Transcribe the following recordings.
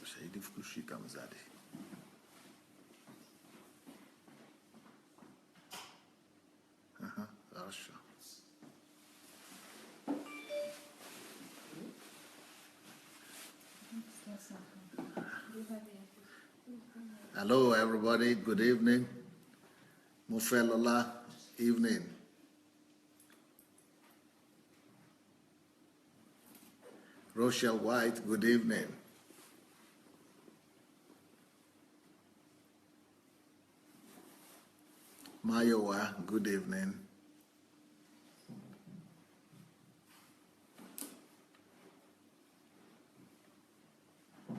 Shahidi kushika mzadi. Asha. Hello, everybody. Good evening. Mufelola, evening. Rochelle White, good evening. Mayowa, good evening.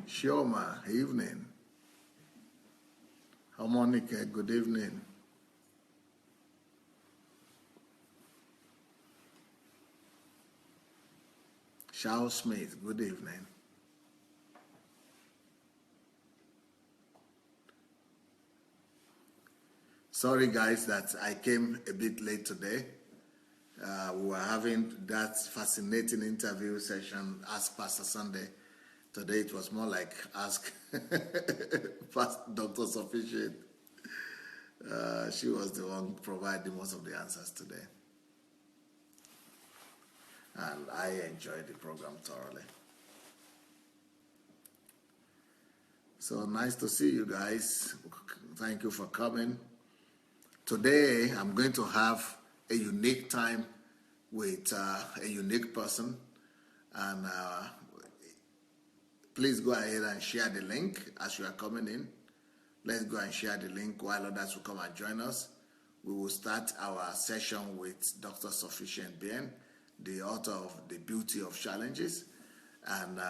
Shioma, evening. Harmonica, good evening. Charles Smith, good evening. Sorry guys that I came a bit late today. We were having that fascinating interview session, Ask Pastor Sunday. Today it was more like Ask Dr. Sufficient. She was the one providing most of the answers today. And I enjoyed the program thoroughly. So nice to see you guys. Thank you for coming. Today, I'm going to have a unique time with a unique person. And please go ahead and share the link as you are coming in. Let's go and share the link while others will come and join us. We will start our session with Dr. Sufficient Bien, the author of The Beauty of Challenges. And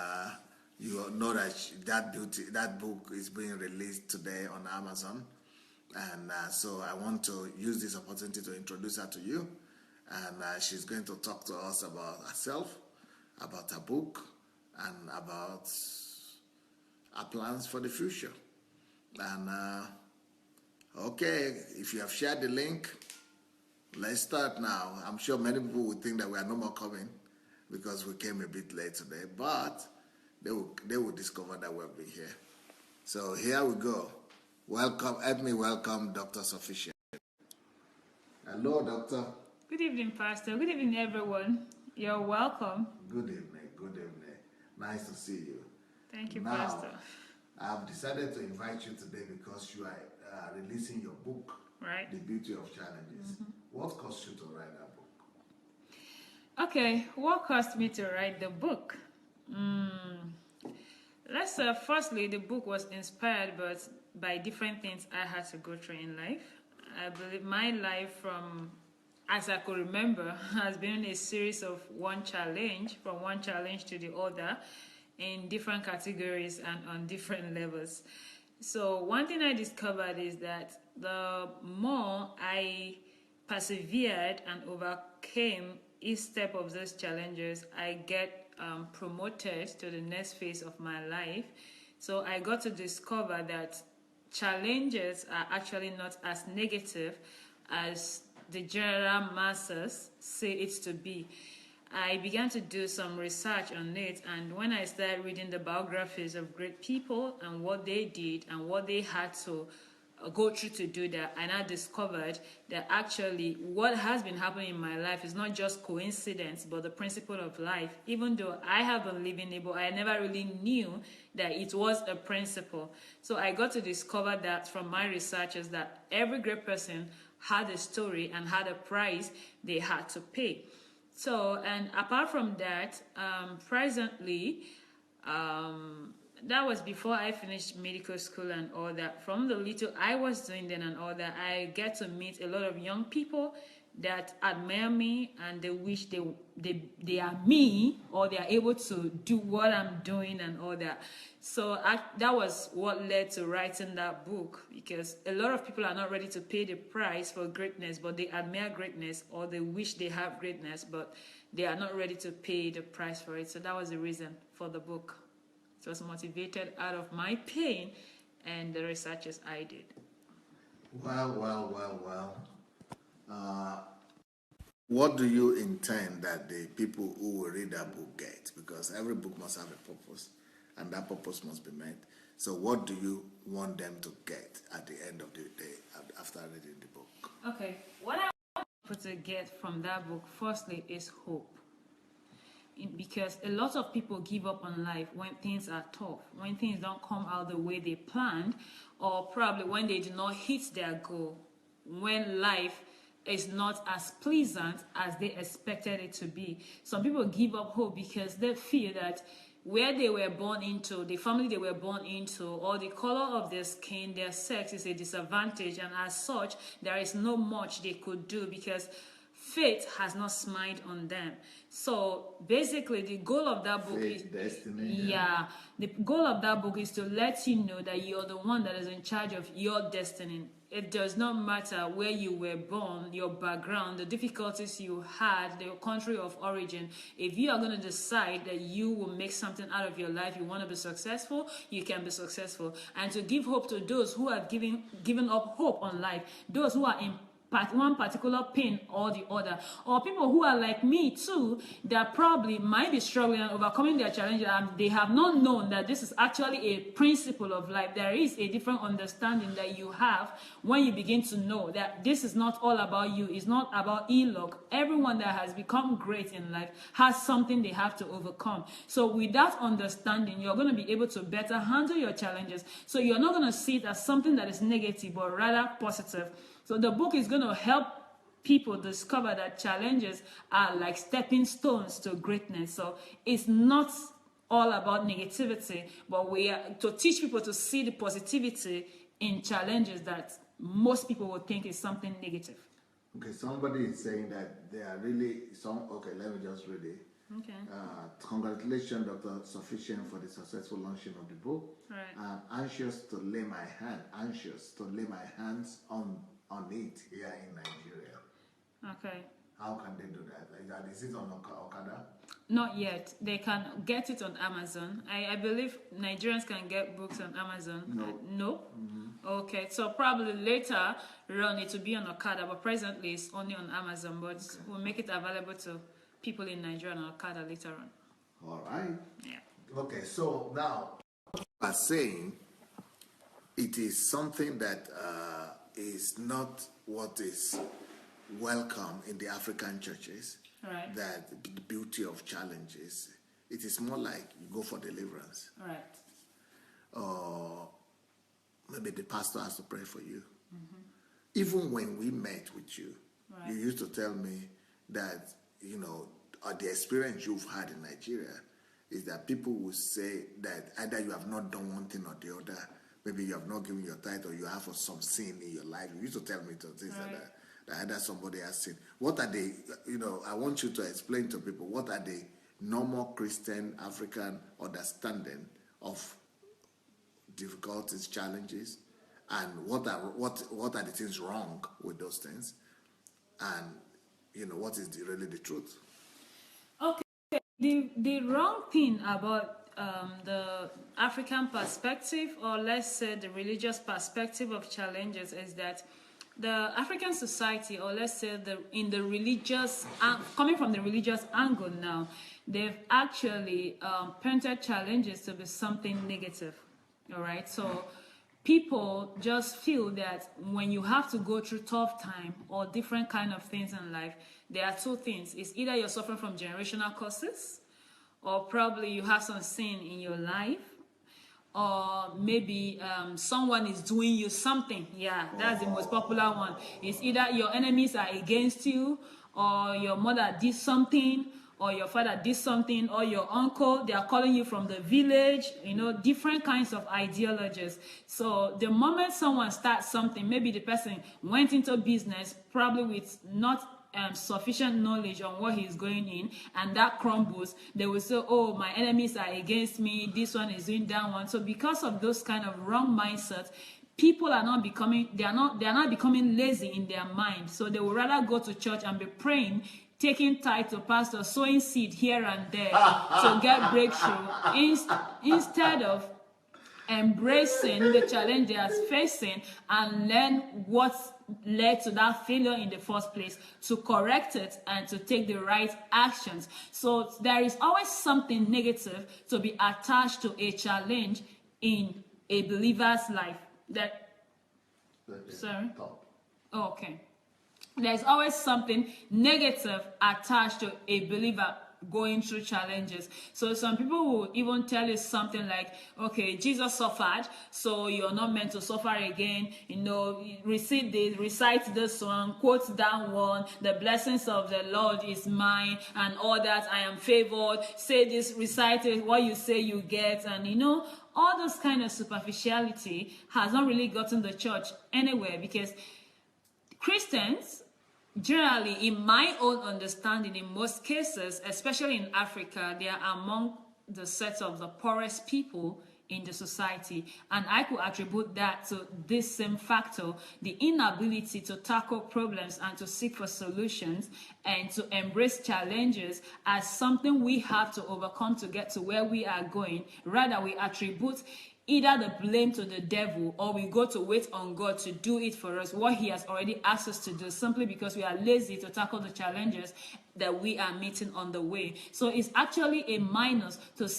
you know that book is being released today on Amazon. And so I want to use this opportunity to introduce her to you. And she's going to talk to us about herself, about her book, and about her plans for the future. And okay, if you have shared the link, let's start now. I'm sure many people would think that we are no more coming because we came a bit late today, but they will discover that we'll be here. So here we go. Welcome, help me welcome Dr. Sufficient. Hello, Doctor. Good evening, Pastor. Good evening, everyone. You're welcome. Good evening, good evening. Nice to see you. Thank you, now, Pastor. I've decided to invite you today because you are releasing your book, right? The Beauty of Challenges. What caused you to write that book? Okay, what caused me to write the book? Let's firstly, the book was inspired by different things I had to go through in life. I believe my life, from as I could remember, has been a series of one challenge to the other, in different categories and on different levels. So one thing I discovered is that the more I persevered and overcame each step of those challenges, I get promoted to the next phase of my life. So I got to discover that challenges are actually not as negative as the general masses say it to be. I began to do some research on it, and when I started reading the biographies of great people and what they did and what they had to go through to do that, I now discovered that actually what has been happening in my life is not just coincidence, but the principle of life. Even though I have been living it, but I never really knew that it was a principle. So I got to discover that from my researches, that every great person had a story and had a price they had to pay. So, and apart from that, presently, that was before I finished medical school and all that. From the little I was doing then and all that, I get to meet a lot of young people that admire me and they wish they are me, or they are able to do what I'm doing and all that. So that was what led to writing that book, because a lot of people are not ready to pay the price for greatness, but they admire greatness, or they wish they have greatness, but they are not ready to pay the price for it. So that was the reason for the book. It was motivated out of my pain and the researches I did. Well. What do you intend that the people who will read that book get? Because every book must have a purpose. and that purpose must be met. So what do you want them to get at the end of the day after reading the book? Okay, what I want people to get from that book, firstly, is hope. Because a lot of people give up on life when things are tough, when things don't come out the way they planned, or probably when they do not hit their goal, when life is not as pleasant as they expected it to be. Some people give up hope because they feel that where they were born into, the family they were born into, or the color of their skin, their sex is a disadvantage, and as such, there is no much they could do because fate has not smiled on them. So basically, the goal of that book is destiny. The goal of that book is to let you know that you're the one that is in charge of your destiny. It does not matter where you were born, your background, the difficulties you had, the country of origin. If you are going to decide that you will make something out of your life, you want to be successful, you can be successful. And to give hope to those who have given up hope on life, those who are in one particular pain or the other, or people who are like me too, that probably might be struggling and overcoming their challenges, and they have not known that this is actually a principle of life. There is a different understanding that you have when you begin to know that this is not all about you, it's not about luck. Everyone that has become great in life has something they have to overcome. So with that understanding, you're going to be able to better handle your challenges. So you're not going to see it as something that is negative, but rather positive. So the book is going to help people discover that challenges are like stepping stones to greatness. So it's not all about negativity, but we are to teach people to see the positivity in challenges that most people would think is something negative. Okay, somebody is saying that they are really okay, let me just read it. Okay. Congratulations, Dr. Sufficient, for the successful launching of the book. Right. I'm anxious to lay my hands on it here in Nigeria. Okay. How can they do that? Is it on Okada? Not yet. They can get it on Amazon. I believe Nigerians can get books on Amazon. No? Mm-hmm. Okay, so probably later on it will be on Okada, but presently it's only on Amazon. But okay, we'll make it available to people in Nigeria on Okada later on. All right. Yeah. Okay, so now, I'm saying it is something that is not what is welcome in the African churches. Right. That the beauty of challenges. It is more like you go for deliverance. Right. Or maybe the pastor has to pray for you. Mm-hmm. Even when we met with you, right, you used to tell me that, the experience you've had in Nigeria is that people will say that either you have not done one thing or the other, maybe you have not given your tithe, or you have some sin in your life. You used to tell me things like that either somebody has sinned. What are they, I want you to explain to people, what are the normal Christian African understanding of difficulties, challenges, and what are the things wrong with those things, and what is really the truth? Okay, the wrong thing about the African perspective, or let's say the religious perspective of challenges, is that the African society, or let's say coming from the religious angle now, they've actually painted challenges to be something negative. All right, so people just feel that when you have to go through tough time or different kind of things in life, there are two things. It's either you're suffering from generational curses, or probably you have some sin in your life, or maybe someone is doing you something. Yeah, that's the most popular one. It's either your enemies are against you, or your mother did something, or your father did something, or your uncle, they are calling you from the village, different kinds of ideologies. So the moment someone starts something, maybe the person went into business probably with not sufficient knowledge on what he's going in, and that crumbles, they will say, oh, my enemies are against me, this one is doing that one. So because of those kind of wrong mindsets, people are not becoming lazy in their mind. So they would rather go to church and be praying, taking tithe to pastor, sowing seed here and there to get breakthrough, instead of embracing the challenge they are facing and learn what led to that failure in the first place, to correct it and to take the right actions. So there is always something negative to be attached to a challenge in a believer's life. Sorry? Oh, okay. There's always something negative attached to a believer going through challenges. So some people will even tell you something like, okay, Jesus suffered, so you're not meant to suffer again. Recite this one, quote that one, the blessings of the Lord is mine, and all that, I am favored. Say this, recite it, what you say you get, and all those kind of superficiality has not really gotten the church anywhere, because Christians, generally, in my own understanding, in most cases, especially in Africa, they are among the sets of the poorest people in the society. And I could attribute that to this same factor, the inability to tackle problems and to seek for solutions and to embrace challenges as something we have to overcome to get to where we are going. Rather, we attribute either the blame to the devil, or we go to wait on God to do it for us, what he has already asked us to do, simply because we are lazy to tackle the challenges that we are meeting on the way. So it's actually a minus to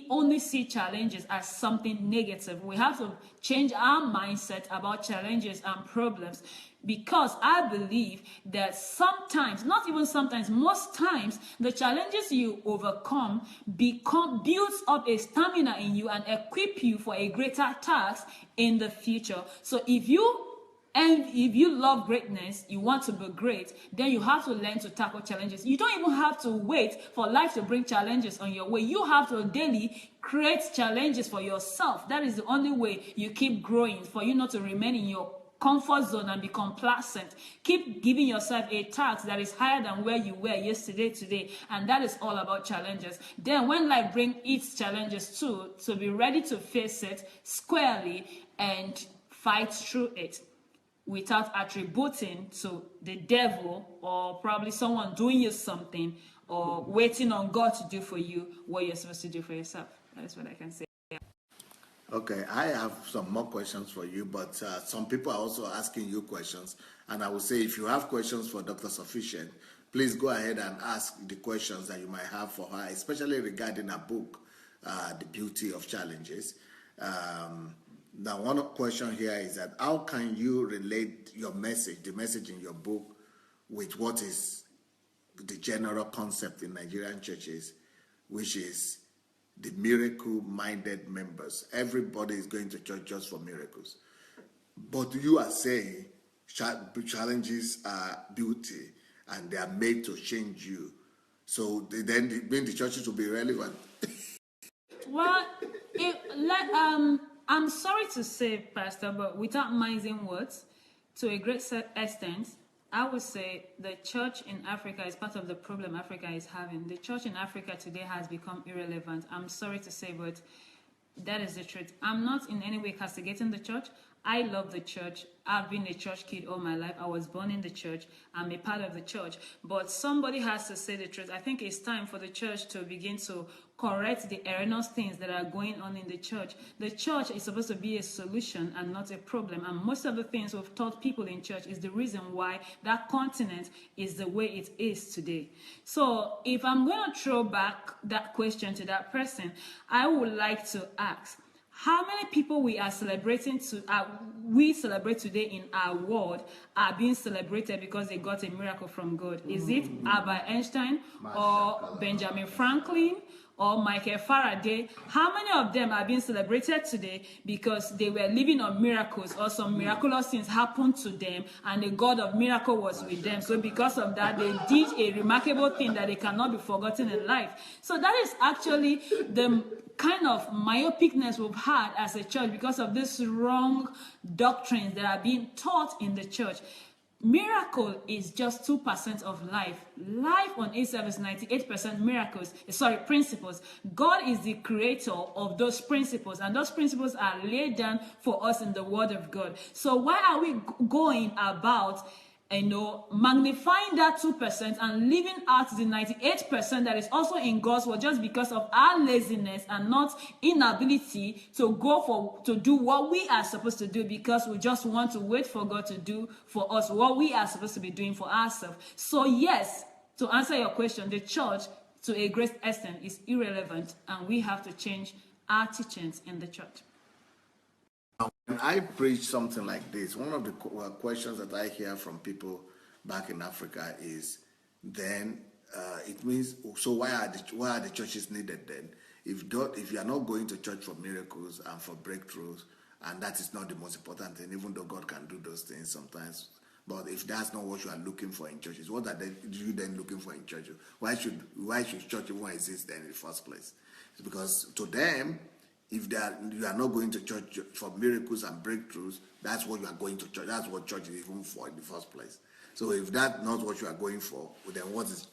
only see challenges as something negative. We have to change our mindset about challenges and problems, because I believe that sometimes, not even sometimes, most times, the challenges you overcome builds up a stamina in you and equip you for a greater task in the future. So if you love greatness, you want to be great, then you have to learn to tackle challenges. You don't even have to wait for life to bring challenges on your way. You have to daily create challenges for yourself. That is the only way you keep growing, for you not to remain in your comfort zone and be complacent. Keep giving yourself a task that is higher than where you were yesterday, today, and that is all about challenges. Then when life brings its challenges too, to be ready to face it squarely and fight through it without attributing to the devil or probably someone doing you something, or waiting on God to do for you what you're supposed to do for yourself. That's what I can say. Okay, I have some more questions for you, but some people are also asking you questions. And I will say, if you have questions for Dr. Sufficient, please go ahead and ask the questions that you might have for her, especially regarding her book, The Beauty of Challenges. Now, one question here is that how can you relate your message, the message in your book, with what is the general concept in Nigerian churches, which is the miracle-minded members? Everybody is going to church just for miracles. But you are saying challenges are beauty and they are made to change you. So then the churches will be relevant. Well, I'm sorry to say, Pastor, but without mincing words, to a great extent, I would say the church in Africa is part of the problem Africa is having. The church in Africa today has become irrelevant. I'm sorry to say, but that is the truth. I'm not in any way castigating the church. I love the church. I've been a church kid all my life. I was born in the church. I'm a part of the church. But somebody has to say the truth. I think it's time for the church to begin to correct the erroneous things that are going on in the church. The church is supposed to be a solution and not a problem. And most of the things we've taught people in church is the reason why that continent is the way it is today. So if I'm going to throw back that question to that person, I would like to ask, how many people we celebrate today in our world are being celebrated because they got a miracle from God? Is it Albert Einstein or Benjamin Franklin or Michael Faraday? How many of them are being celebrated today because they were living on miracles, or some miraculous things happened to them and the God of miracle was with them? So because of that, they did a remarkable thing that they cannot be forgotten in life. So that is actually the kind of myopicness we've had as a church because of this wrong doctrines that are being taught in the church. Miracle is just 2% of life. Life on itself is 98% principles. God is the creator of those principles, and those principles are laid down for us in the Word of God. So why are we going about magnifying that 2% and leaving out the 98% that is also in God's word, just because of our laziness and not inability to do what we are supposed to do, because we just want to wait for God to do for us what we are supposed to be doing for ourselves. So yes, to answer your question, the church to a great extent is irrelevant, and we have to change our teachings in the church. When I preach something like this, one of the questions that I hear from people back in Africa is, then it means, so why are the churches needed then? If you are not going to church for miracles and for breakthroughs, and that is not the most important thing, even though God can do those things sometimes, but if that's not what you are looking for in churches, what are you then looking for in churches? Why should church even exist then in the first place? It's because to them, if you are not going to church for miracles and breakthroughs, that's what you are going to church. That's what church is even for in the first place. So if that's not what you are going for, then what is?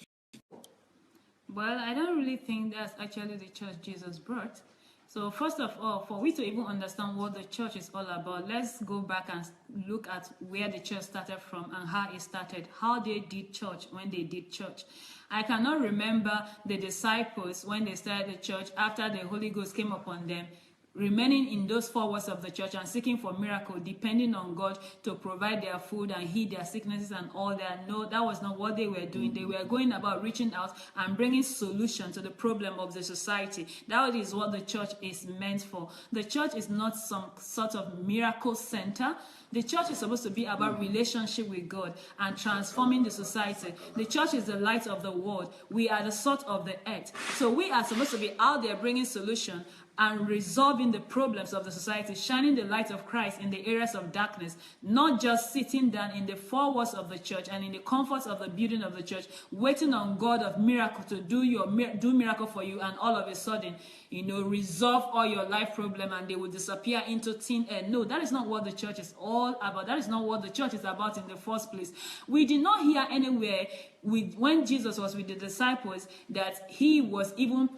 Well, I don't really think that's actually the church Jesus brought. So first of all, for we to even understand what the church is all about, let's go back and look at where the church started from and how it started, how they did church when they did church. I cannot remember the disciples when they started the church after the Holy Ghost came upon them, remaining in those 4 walls of the church and seeking for miracle, depending on God to provide their food and heal their sicknesses and all that. No, that was not what they were doing. They were going about reaching out and bringing solution to the problem of the society. That is what the church is meant for. The church is not some sort of miracle center. The church is supposed to be about relationship with God and transforming the society. The church is the light of the world. We are the salt of the earth. So we are supposed to be out there bringing solution and resolving the problems of the society, shining the light of Christ in the areas of darkness, not just sitting down in the 4 walls of the church and in the comforts of the building of the church, waiting on God of miracle to do miracle for you, and all of a sudden, resolve all your life problem and they will disappear into thin air. No, that is not what the church is all about. That is not what the church is about in the first place. We did not hear anywhere when Jesus was with the disciples that he was even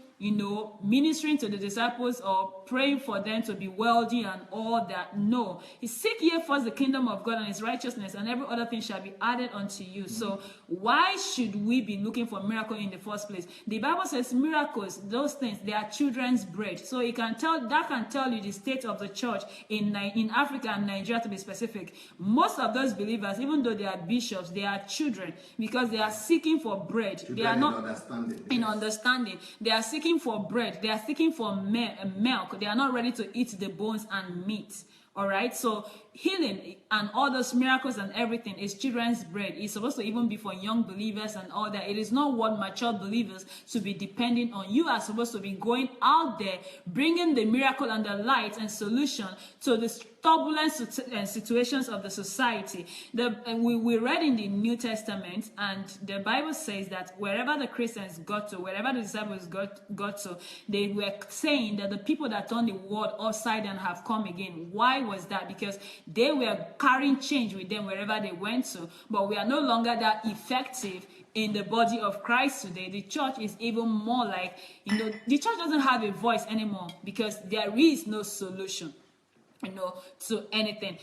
ministering to the disciples or praying for them to be wealthy and all that. No. Seek ye first the kingdom of God and his righteousness, and every other thing shall be added unto you. So why should we be looking for miracle in the first place? The Bible says miracles, those things, they are children's bread. So that can tell you the state of the church in Africa and Nigeria, to be specific. Most of those believers, even though they are bishops, they are children, because they are seeking for bread. Children, they are not in understanding. They are seeking for bread. They are seeking for milk. They are not ready to eat the bones and meat. All right, so healing and all those miracles and everything is children's bread. It's supposed to even be for young believers and all that. It is not what mature believers should be depending on. You are supposed to be going out there, bringing the miracle and the light and solution to the turbulent situations of the society. We read in the New Testament, and the Bible says that wherever the Christians got to, wherever the disciples got to, they were saying that the people that turned the world upside down have come again. Why was that? Because they were carrying change with them wherever they went to, but we are no longer that effective in the body of Christ today. The church is even more like, the church doesn't have a voice anymore because there is no solution, to anything,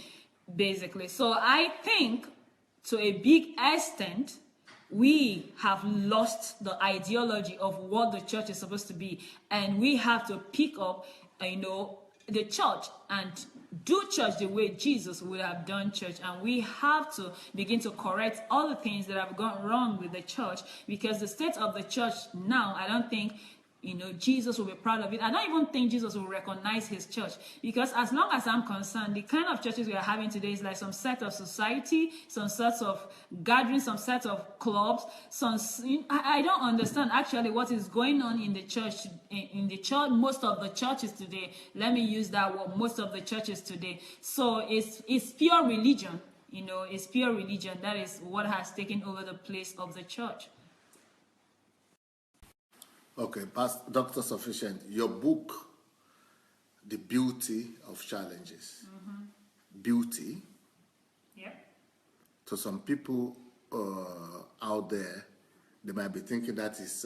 basically. So I think to a big extent, we have lost the ideology of what the church is supposed to be, and we have to pick up, the church and do church the way Jesus would have done church. And we have to begin to correct all the things that have gone wrong with the church, because the state of the church now, I don't think Jesus will be proud of it. I don't even think Jesus will recognize his church, because as long as I'm concerned, the kind of churches we are having today is like some set of society, some sorts of gatherings, some set of clubs. I don't understand actually what is going on in the church. In the church, most of the churches today, let me use that word, most of the churches today. So it's pure religion. It's pure religion. That is what has taken over the place of the church. Okay, Dr. Sufficient, your book, The Beauty of Challenges. Beauty. Yeah. To some people out there, they might be thinking that is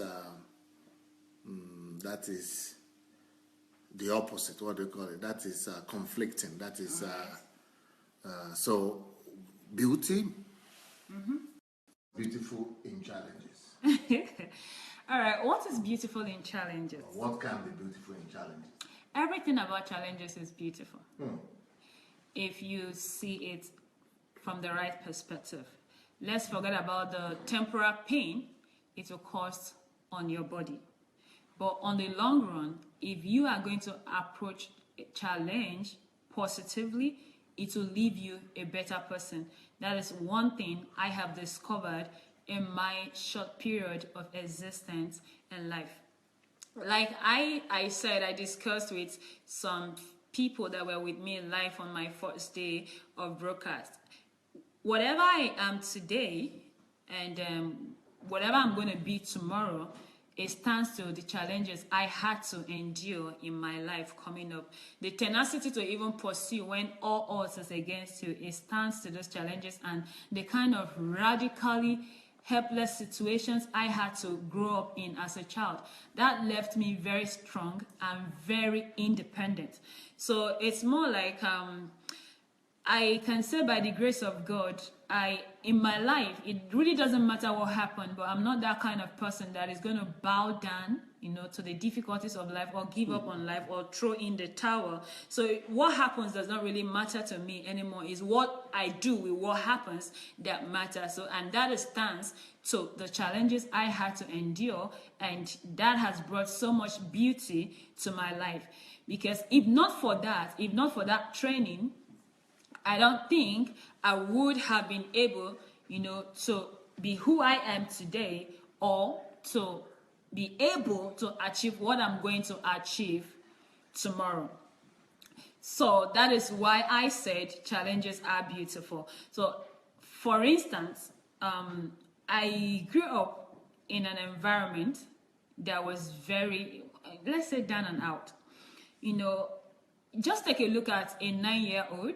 the opposite. What do you call it? That is conflicting. That is so beauty Beautiful in challenges. All right, what is beautiful in challenges? What can be beautiful in challenges? Everything about challenges is beautiful. If you see it from the right perspective. Let's forget about the temporal pain it will cause on your body. But on the long run, if you are going to approach a challenge positively, it will leave you a better person. That is one thing I have discovered in my short period of existence in life. Like I said, I discussed with some people that were with me live on my first day of broadcast. Whatever I am today and whatever I'm going to be tomorrow, it stands to the challenges I had to endure in my life coming up. The tenacity to even pursue when all odds is against you, it stands to those challenges and the kind of radically helpless situations I had to grow up in as a child. That left me very strong and very independent. So it's more like I can say by the grace of God, in my life, it really doesn't matter what happened, but I'm not that kind of person that is going to bow down, to the difficulties of life or give up on life or throw in the towel. So what happens does not really matter to me anymore. It's what I do with what happens that matters. So, and that stands to the challenges I had to endure, and that has brought so much beauty to my life. Because if not for that training, I don't think I would have been able, to be who I am today or to be able to achieve what I'm going to achieve tomorrow. So that is why I said challenges are beautiful. So, for instance, I grew up in an environment that was very, let's say, down and out. Just take a look at a 9-year-old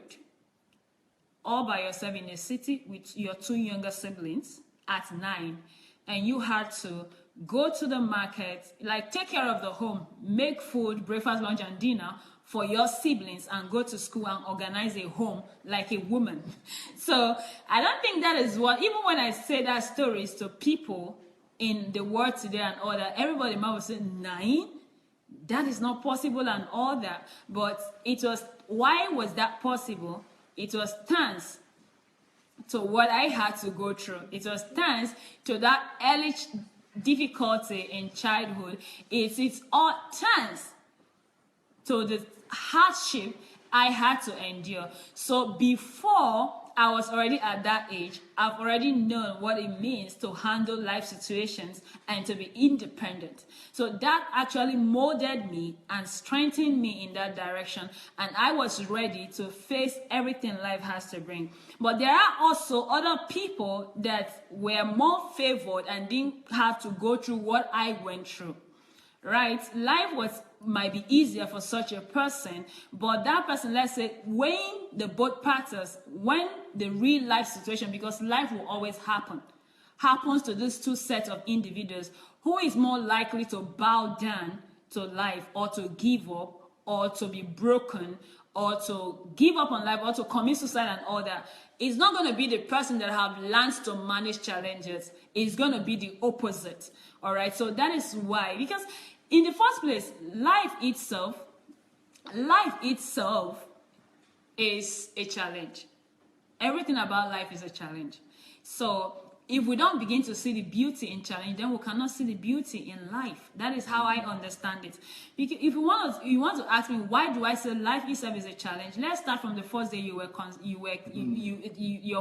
all by yourself in a city with your 2 younger siblings at 9, and you had to go to the market, like take care of the home, make food, breakfast, lunch, and dinner for your siblings, and go to school and organize a home like a woman. So I don't think that is what, even when I say that stories to people in the world today and all that, everybody might say, 9? That is not possible and all that. But it was, why was that possible? It was thanks to what I had to go through. It was thanks to that early difficulty in childhood. It's all thanks to the hardship I had to endure. So before I was already at that age, I've already known what it means to handle life situations and to be independent. So that actually molded me and strengthened me in that direction. And I was ready to face everything life has to bring. But there are also other people that were more favored and didn't have to go through what I went through. Right? Life might be easier for such a person, but that person, let's say, weighing the both parties, when the real life situation, because life will always happens to these two sets of individuals, who is more likely to bow down to life or to give up or to be broken or to give up on life or to commit suicide and all that. It's not going to be the person that have learned to manage challenges. It's going to be the opposite. All right. So that is why, because in the first place, life itself is a challenge. Everything about life is a challenge. So if we don't begin to see the beauty in challenge, then we cannot see the beauty in life. That is how I understand it. Because if you want to ask me, why do I say life itself is a challenge? Let's start from the first day your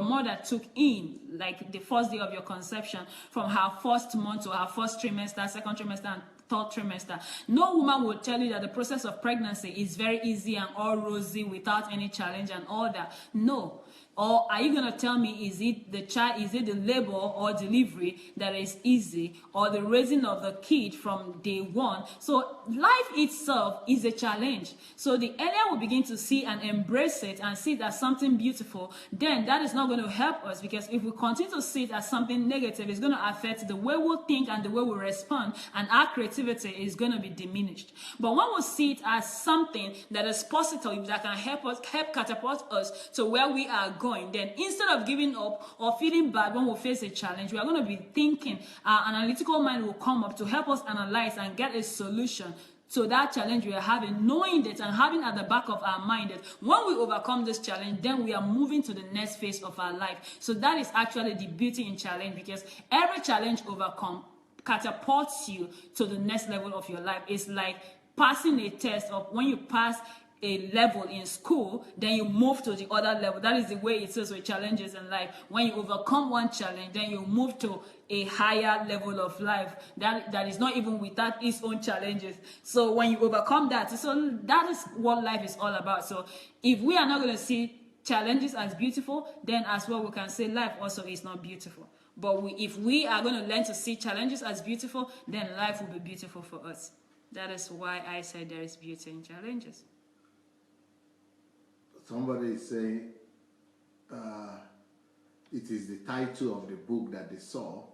mother took in, like the first day of your conception, from her first month to her first trimester, second trimester, and third trimester. No woman will tell you that the process of pregnancy is very easy and all rosy without any challenge and all that. No. Or are you going to tell me, is it the labor or delivery that is easy, or the raising of the kid from day one? So life itself is a challenge. So the earlier we begin to see and embrace it and see it as something beautiful, then that is not going to help us, because if we continue to see it as something negative, it's going to affect the way we think and the way we respond, and our creativity is going to be diminished. But when we see it as something that is positive, that can help catapult us to where we are going, going, then instead of giving up or feeling bad when we face a challenge, we are going to be thinking. Our analytical mind will come up to help us analyze and get a solution to that challenge we are having, knowing that and having at the back of our mind that when we overcome this challenge, then we are moving to the next phase of our life. So that is actually the beauty in challenge, because every challenge overcome catapults you to the next level of your life. It's like passing a test of when you pass a level in school, then you move to the other level. That is the way it is with challenges in life. When you overcome one challenge, then you move to a higher level of life that is not even without its own challenges. So when you overcome that, so that is what life is all about. So if we are not going to see challenges as beautiful, then as well we can say life also is not beautiful. But if we are going to learn to see challenges as beautiful, then life will be beautiful for us. That is why I said there is beauty in challenges. Somebody is saying it is the title of the book that they saw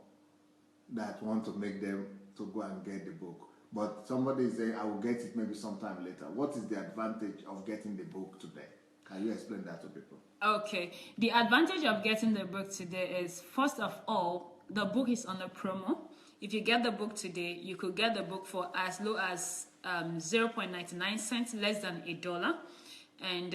that want to make them to go and get the book. But somebody is saying, I will get it maybe sometime later. What is the advantage of getting the book today? Can you explain that to people? Okay. The advantage of getting the book today is, first of all, the book is on a promo. If you get the book today, you could get the book for as low as 0.99 cents, less than $1. And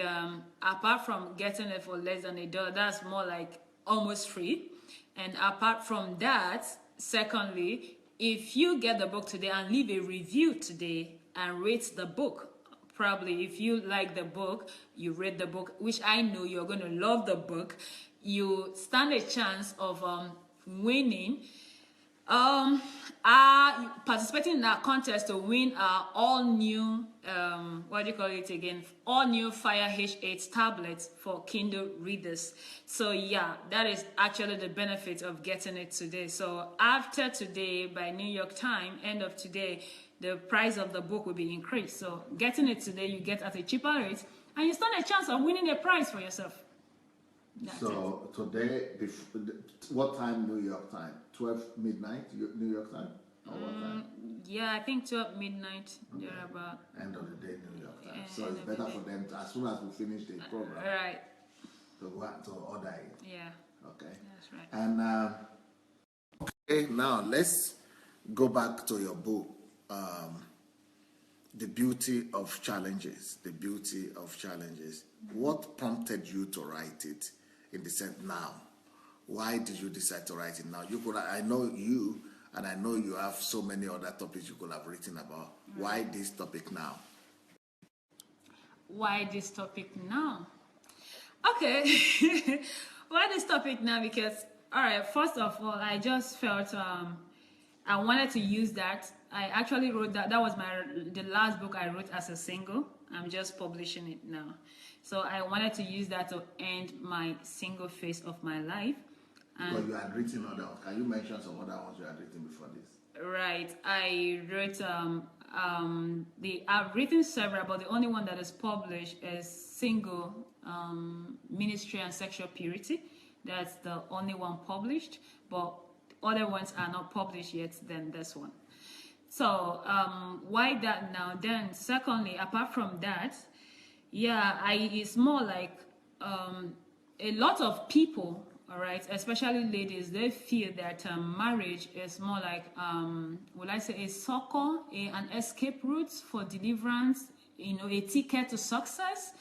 apart from getting it for less than $1, that's more like almost free. And apart from that, secondly, if you get the book today and leave a review today and rate the book, probably if you like the book, you read the book, which I know you're going to love the book, you stand a chance of winning. Participating in our contest to win our all new all new Fire H8 tablets for Kindle readers. So yeah, that is actually the benefit of getting it today. So after today, by New York time, end of today, the price of the book will be increased. So getting it today, you get at a cheaper rate, and you stand a chance of winning a prize for yourself. That's so today, what time New York time? 12 midnight New York time? Or what time? Yeah, I think 12 midnight, thereabout. End of the day New York time. So it's better for them, as soon as we finish the program, right, to go out to order it. Yeah. Okay. That's right. And okay, now let's go back to your book, The Beauty of Challenges. The Beauty of Challenges. What prompted you to write it in the sense now? Why did you decide to write it now? I know you, and I know you have so many other topics you could have written about. Why this topic now? Why this topic now? Okay. Why this topic now? Because, all right, first of all, I just felt I wanted to use that. I actually wrote that. That was the last book I wrote as a single. I'm just publishing it now. So I wanted to use that to end my single phase of my life. Because you had written other ones. Can you mention some other ones you had written before this? Right. I wrote I've written several, but the only one that is published is single, Ministry and Sexual Purity. That's the only one published, but other ones are not published yet than this one. So why that now? Then secondly, apart from that, it's more like a lot of people, all right, especially ladies, they feel that marriage is more like, would I say, a succor, an escape route for deliverance, a ticket to success.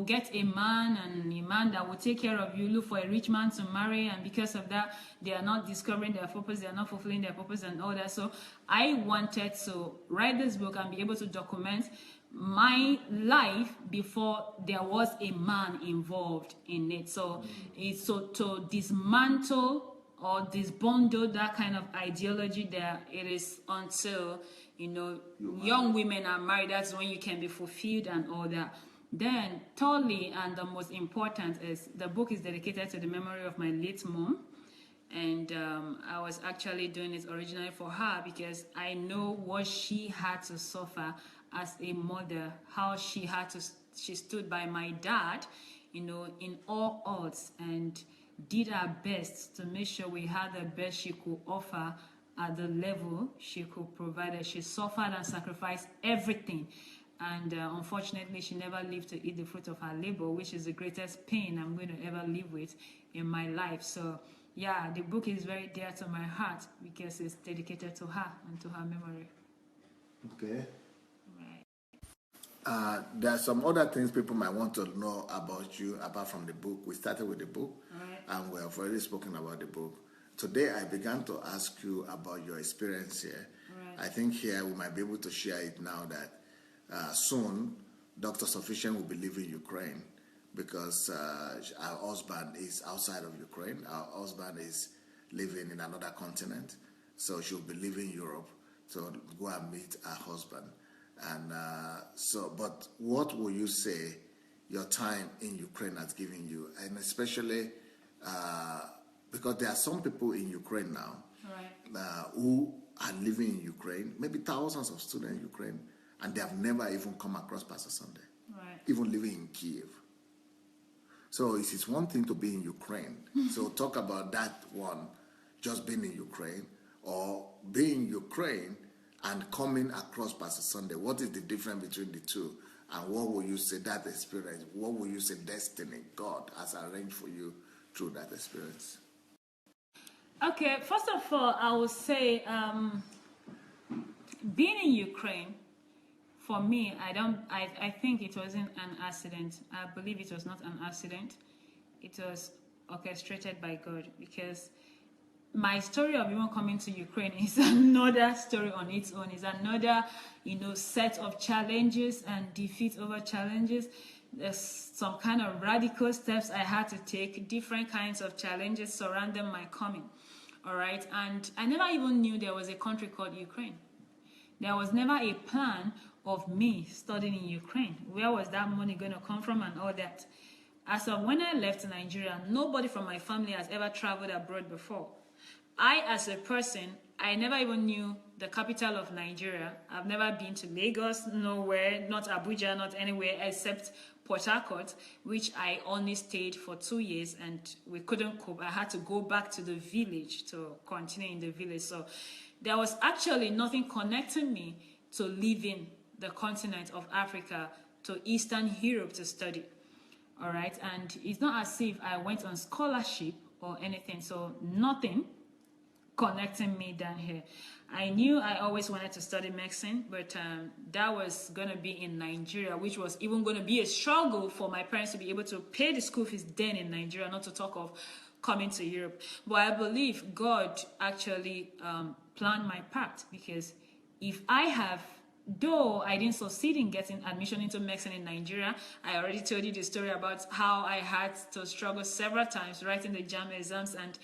Get a man, and a man that will take care of you, look for a rich man to marry, and because of that, they are not discovering their purpose, they are not fulfilling their purpose and all that. So I wanted to write this book and be able to document my life before there was a man involved in it. So it's to dismantle or disbundle that kind of ideology that it is until young women are married, that's when you can be fulfilled and all that. Then thirdly, and the most important, is the book is dedicated to the memory of my late mom. And I was actually doing it originally for her because I know what she had to suffer as a mother, how she stood by my dad, in all odds, and did her best to make sure we had the best she could offer at the level she could provide. She suffered and sacrificed everything. And unfortunately, she never lived to eat the fruit of her labor, which is the greatest pain I'm going to ever live with in my life. So, yeah, the book is very dear to my heart because it's dedicated to her and to her memory. Okay. Right. There are some other things people might want to know about you apart from the book. We started with the book, Right. and we have already spoken about the book. Today, I began to ask you about your experience here. Right. I think here we might be able to share it now that soon Dr. Sufficient will be leaving Ukraine because our husband is outside of Ukraine. Our husband is living in another continent, so she'll be leaving Europe to go and meet her husband. And but what will you say your time in Ukraine has given you, and especially because there are some people in Ukraine now who are living in Ukraine, maybe thousands of students in Ukraine, and they have never even come across Pastor Sunday, even living in Kiev. So it is one thing to be in Ukraine. So talk about that one, just being in Ukraine, or being in Ukraine and coming across Pastor Sunday. What is the difference between the two? And what will you say that experience, what will you say destiny, God has arranged for you through that experience? Okay, first of all, I would say being in Ukraine, for me, I think it wasn't an accident. I believe it was not an accident. It was orchestrated by God, because my story of even coming to Ukraine is another story on its own. It's another, set of challenges and defeat over challenges. There's some kind of radical steps I had to take, different kinds of challenges surrounding my coming. All right, and I never even knew there was a country called Ukraine. There was never a plan of me studying in Ukraine. Where was that money going to come from and all that? As of when I left Nigeria, nobody from my family has ever traveled abroad before. I, as a person, I never even knew the capital of Nigeria. I've never been to Lagos, nowhere, not Abuja, not anywhere except Port Harcourt, which I only stayed for 2 years, and we couldn't cope. I had to go back to the village to continue in the village. So there was actually nothing connecting me to leaving the continent of Africa to Eastern Europe to study. All right, and it's not as if I went on scholarship or anything, so nothing connecting me down here. I knew I always wanted to study medicine, but that was going to be in Nigeria, which was even going to be a struggle for my parents to be able to pay the school fees then in Nigeria, not to talk of coming to Europe. But I believe God actually planned my path, because if I have, though I didn't succeed in getting admission into medicine in Nigeria, I already told you the story about how I had to struggle several times writing the JAM exams, and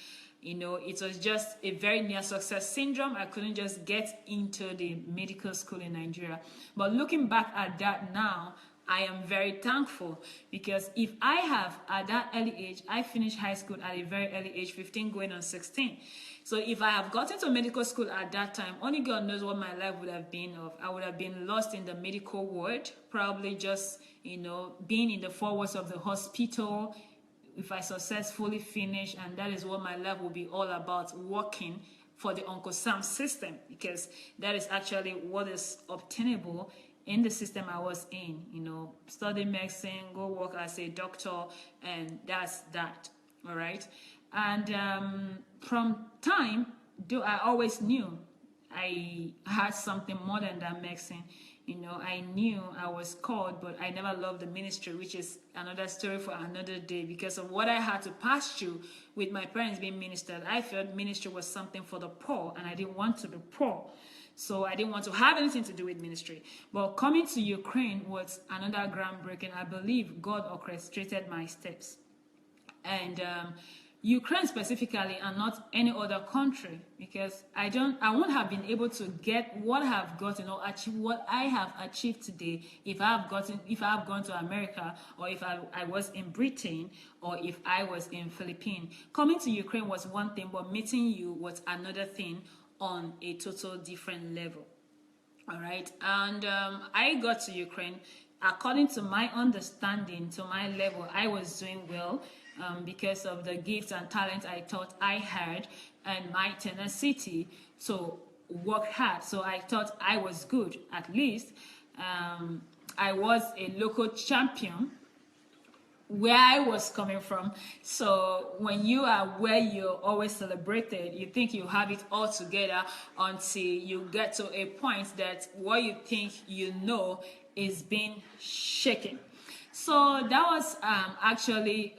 it was just a very near success syndrome. I couldn't just get into the medical school in Nigeria. But looking back at that now, I am very thankful, because if I have, at that early age, I finished high school at a very early age, 15 going on 16. So if I have gotten to medical school at that time, only God knows what my life would have been of. I would have been lost in the medical world, probably just, being in the four walls of the hospital, if I successfully finish, and that is what my life will be all about, working for the Uncle Sam system, because that is actually what is obtainable in the system I was in. Study medicine, go work as a doctor, and that's that. All right. And from time, though I always knew I had something more than that medicine. I knew I was called, but I never loved the ministry, which is another story for another day. Because of what I had to pass through with my parents being ministered, I felt ministry was something for the poor, and I didn't want to be poor. So I didn't want to have anything to do with ministry. But coming to Ukraine was another groundbreaking. I believe God orchestrated my steps. And Ukraine specifically, and not any other country, because I won't have been able to get what I have gotten or achieve what I have achieved today if I have gone to America, or if I was in Britain, or if I was in Philippines. Coming to Ukraine was one thing, but meeting you was another thing on a total different level. All right, and I got to Ukraine. According to my understanding, to my level, I was doing well. Because of the gifts and talent I thought I had, and my tenacity to work hard. So I thought I was good, at least. I was a local champion where I was coming from. So when you are where you're always celebrated, you think you have it all together until you get to a point that what you think you know is being shaken. So that was actually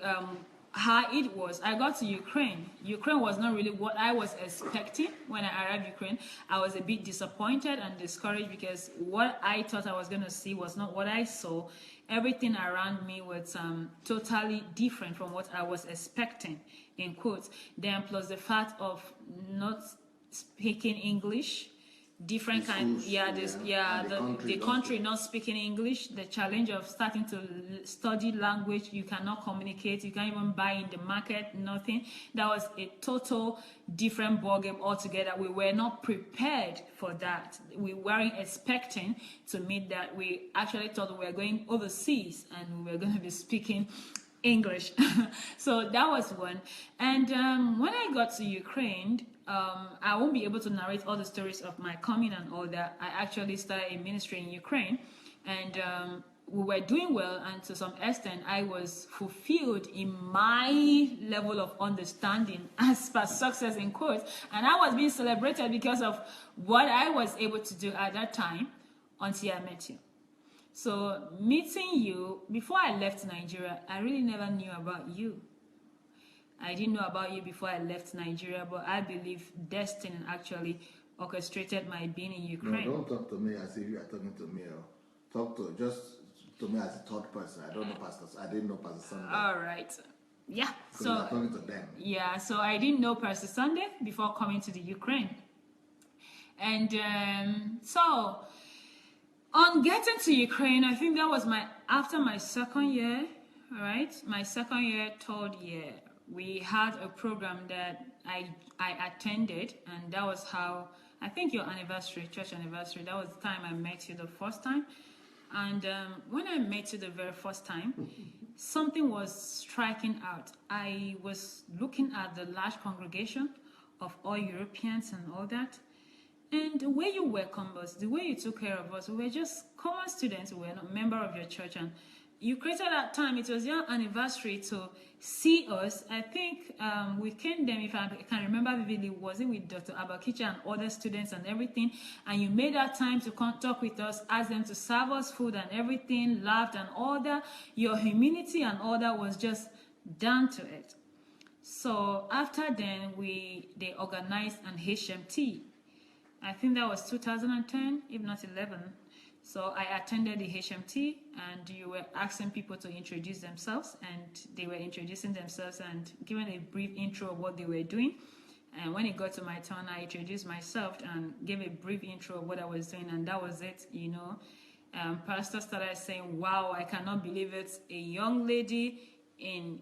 how it was. I got to Ukraine. Ukraine was not really what I was expecting when I arrived Ukraine. I was a bit disappointed and discouraged because what I thought I was going to see was not what I saw. Everything around me was totally different from what I was expecting, in quotes. Then plus the fact of not speaking English, different The kind, schools, yeah, this, yeah, and the country not speaking English, the challenge of starting to study language, you cannot communicate, you can't even buy in the market, nothing. That was a total different ballgame altogether. We were not prepared for that. We weren't expecting to meet that. We actually thought we were going overseas and we were going to be speaking English. So that was one. And when I got to Ukraine, I won't be able to narrate all the stories of my coming and all that. I actually started a ministry in Ukraine, and we were doing well, and to some extent I was fulfilled in my level of understanding as per success in quotes, and I was being celebrated because of what I was able to do at that time until I met you. So meeting you, before I left Nigeria, I really never knew about you. I didn't know about you before I left Nigeria, but I believe destiny actually orchestrated my being in Ukraine. No, don't talk to me as if you are talking to me. Talk to me as a third person. I don't know Pastor. I didn't know Pastor Sunday. All right. Yeah. So you are talking to them. Yeah. So I didn't know Pastor Sunday before coming to the Ukraine, and so on getting to Ukraine, I think that was after my second year. All right, my second year, third year. We had a program that I attended, and that was how, I think your anniversary, church anniversary, that was the time I met you the first time. And when I met you the very first time, something was striking out. I was looking at the large congregation of all Europeans and all that, and the way you welcomed us, the way you took care of us, we were just common students, we were not member of your church, and you created that time, it was your anniversary to see us. I think we came then, if I can remember vividly, was it with Dr. Abakicha and other students and everything, and you made that time to come talk with us, ask them to serve us food and everything, laughed and all that. Your humility and all that was just down to it. So after then, they organized an HMT. I think that was 2010, if not 11. So I attended the HMT, and you were asking people to introduce themselves, and they were introducing themselves and giving a brief intro of what they were doing. And when it got to my turn, I introduced myself and gave a brief intro of what I was doing, and that was it, you know. Pastor started saying, wow, I cannot believe it's a young lady in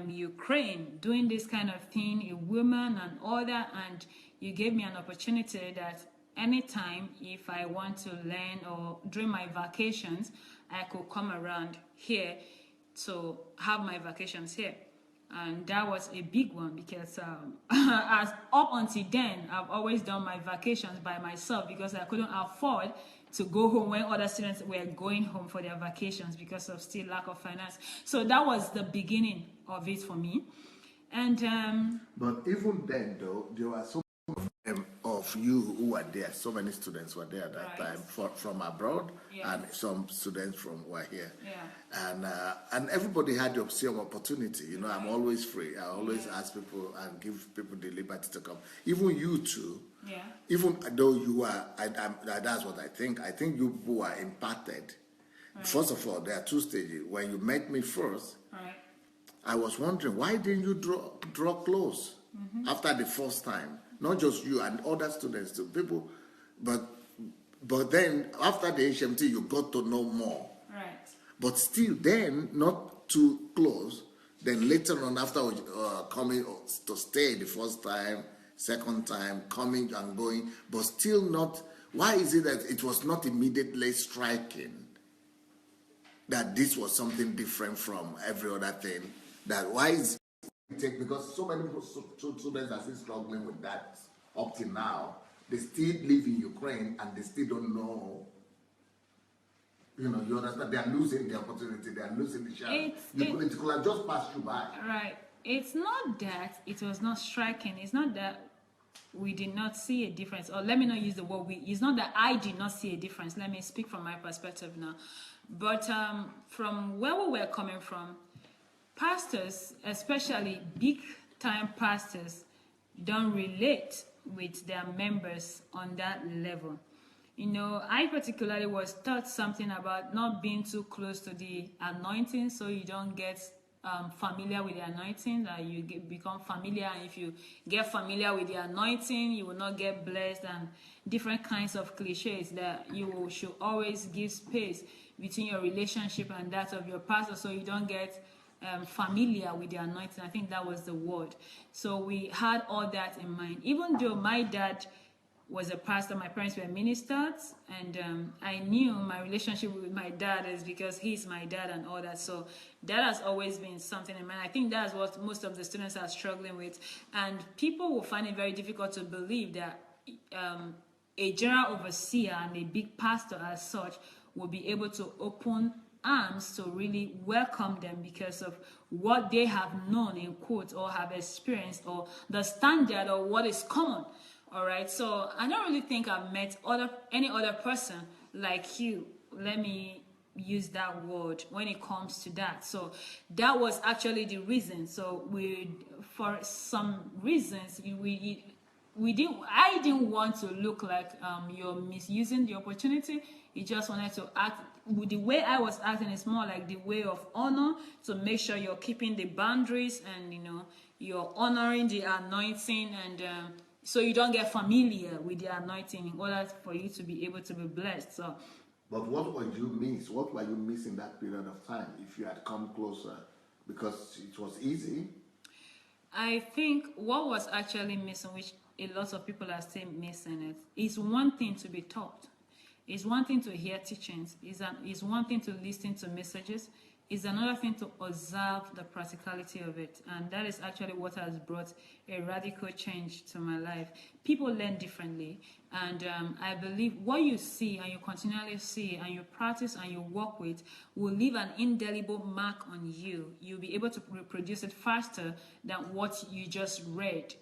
Ukraine doing this kind of thing, a woman and all that, and you gave me an opportunity that anytime if I want to learn or during my vacations, I could come around here to have my vacations here. And that was a big one because as up until then, I've always done my vacations by myself because I couldn't afford to go home when other students were going home for their vacations because of still lack of finance. So that was the beginning of it for me. And but even then, though, there were so of you who were there. So many students were there at that time from abroad, and some students from were here. Yeah. And everybody had the same opportunity. You know, I'm always free. I always ask people and give people the liberty to come. Even you too. Yeah. Even though you are, that's what I think. I think you people are impacted. Right. First of all, there are two stages. When you met me first, I was wondering why didn't you draw close after the first time? Not just you and other students too, people, but then after the HMT you got to know more. Right. But still, then not too close. Then later on, after coming to stay the first time, second time, coming and going, but still not. Why is it that it was not immediately striking that this was something different from every other thing? That why is because so many students are still struggling with that up till now. They still live in Ukraine and they still don't know You understand? They are losing the opportunity. They are losing the chance. It could have just passed you by. Right. It's not that it was not striking. It's not that we did not see a difference. Or let me not use the word we. It's not that I did not see a difference. Let me speak from my perspective now. But from where we were coming from, pastors, especially big-time pastors, don't relate with their members on that level. I particularly was taught something about not being too close to the anointing, so you don't get familiar with the anointing, that you become familiar, and if you get familiar with the anointing, you will not get blessed, and different kinds of cliches that you should always give space between your relationship and that of your pastor, so you don't get familiar with the anointing. I think that was the word. So we had all that in mind. Even though my dad was a pastor, my parents were ministers, and I knew my relationship with my dad is because he's my dad and all that. So that has always been something in mind. I think that's what most of the students are struggling with, and people will find it very difficult to believe that a general overseer and a big pastor as such will be able to open arms to really welcome them because of what they have known in quotes or have experienced, or the standard or what is common. All right, so I don't really think I've met any other person like you. Let me use that word when it comes to that. So that was actually the reason. So for some reasons, I didn't want to look like you're misusing the opportunity. You just wanted to act. The way I was acting is more like the way of honor, to make sure you're keeping the boundaries and you're honoring the anointing, and so you don't get familiar with the anointing in order for you to be able to be blessed. So, but what would you miss? What were you missing that period of time if you had come closer? Because it was easy. I think what was actually missing, which a lot of people are still missing it, is one thing to be taught. It's one thing to hear teachings. It's one thing to listen to messages. It's another thing to observe the practicality of it. And that is actually what has brought a radical change to my life. People learn differently. And I believe what you see and you continually see and you practice and you work with will leave an indelible mark on you. You'll be able to reproduce it faster than what you just read.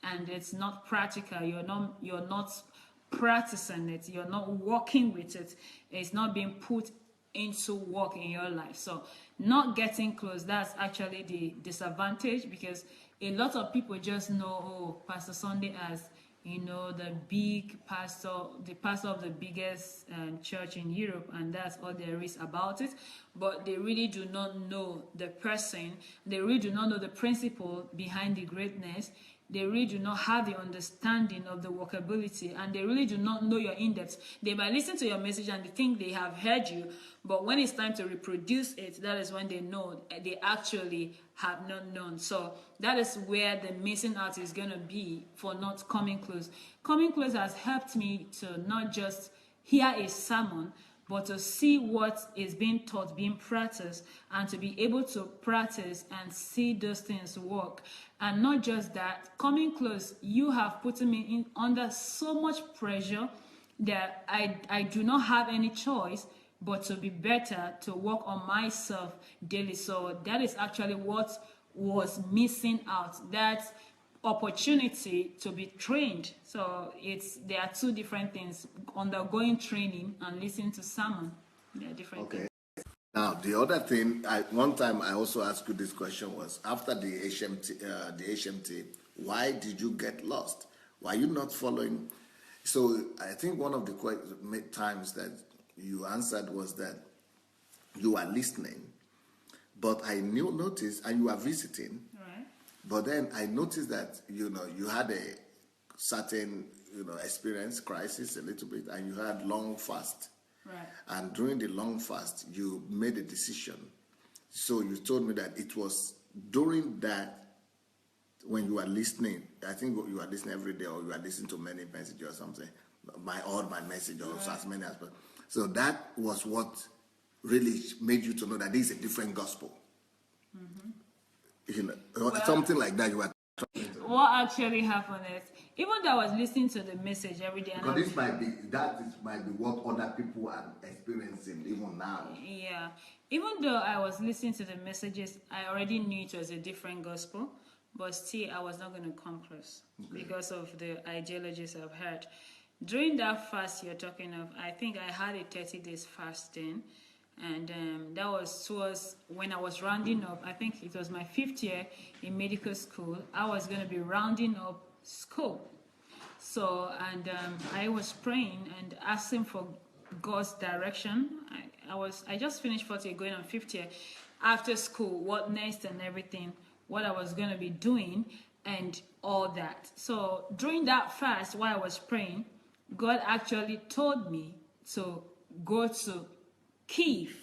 And it's not practical. You're not practicing it. You're not working with it. It's not being put into work in your life. So not getting close, that's actually the disadvantage, because a lot of people just know, oh, Pastor Sunday as the big pastor, the pastor of the biggest church in Europe, and that's all there is about it. But they really do not know the person. They really do not know the principle behind the greatness. They really do not have the understanding of the workability, and they really do not know your in-depth. They might listen to your message and they think they have heard you, but when it's time to reproduce it, that is when they know they actually have not known. So that is where the missing out is going to be for not coming close. Coming close has helped me to not just hear a sermon, but to see what is being taught, being practiced, and to be able to practice and see those things work. And not just that, coming close, you have put me under so much pressure that I do not have any choice but to be better, to work on myself daily. So that is actually what was missing out, that opportunity to be trained. So there are two different things: undergoing training and listening to sermon. They are different things. Now the other thing, one time I also asked you this question was, after the HMT, why did you get lost? Why are you not following? So I think one of the times that you answered was that you are listening, but I noticed, and you are visiting. But then I noticed that, you had a certain, experience, crisis a little bit, and you had long fast. Right. And during the long fast, you made a decision. So you told me that it was during that, when you were listening, I think you were listening every day, or you were listening to many messages or something, my message, or as many as possible. So that was what really made you to know that this is a different gospel. Mm-hmm. Something like that you were What actually happened is, even though I was listening to the message every day, and because this might be what other people are experiencing even now. yeah, even though I was listening to the messages, I already knew it was a different gospel, but still I was not going to come close because of the ideologies I've heard. During that fast you're talking of, I think I had a 30 days fast then, and that was towards when I was rounding up. I think it was my 5th year in medical school. I was going to be rounding up school. So, and I was praying and asking for God's direction. I just finished 4th year, going on 5th year. After school, what next and everything, what I was going to be doing and all that. So during that fast, while I was praying, God actually told me to go to Kiev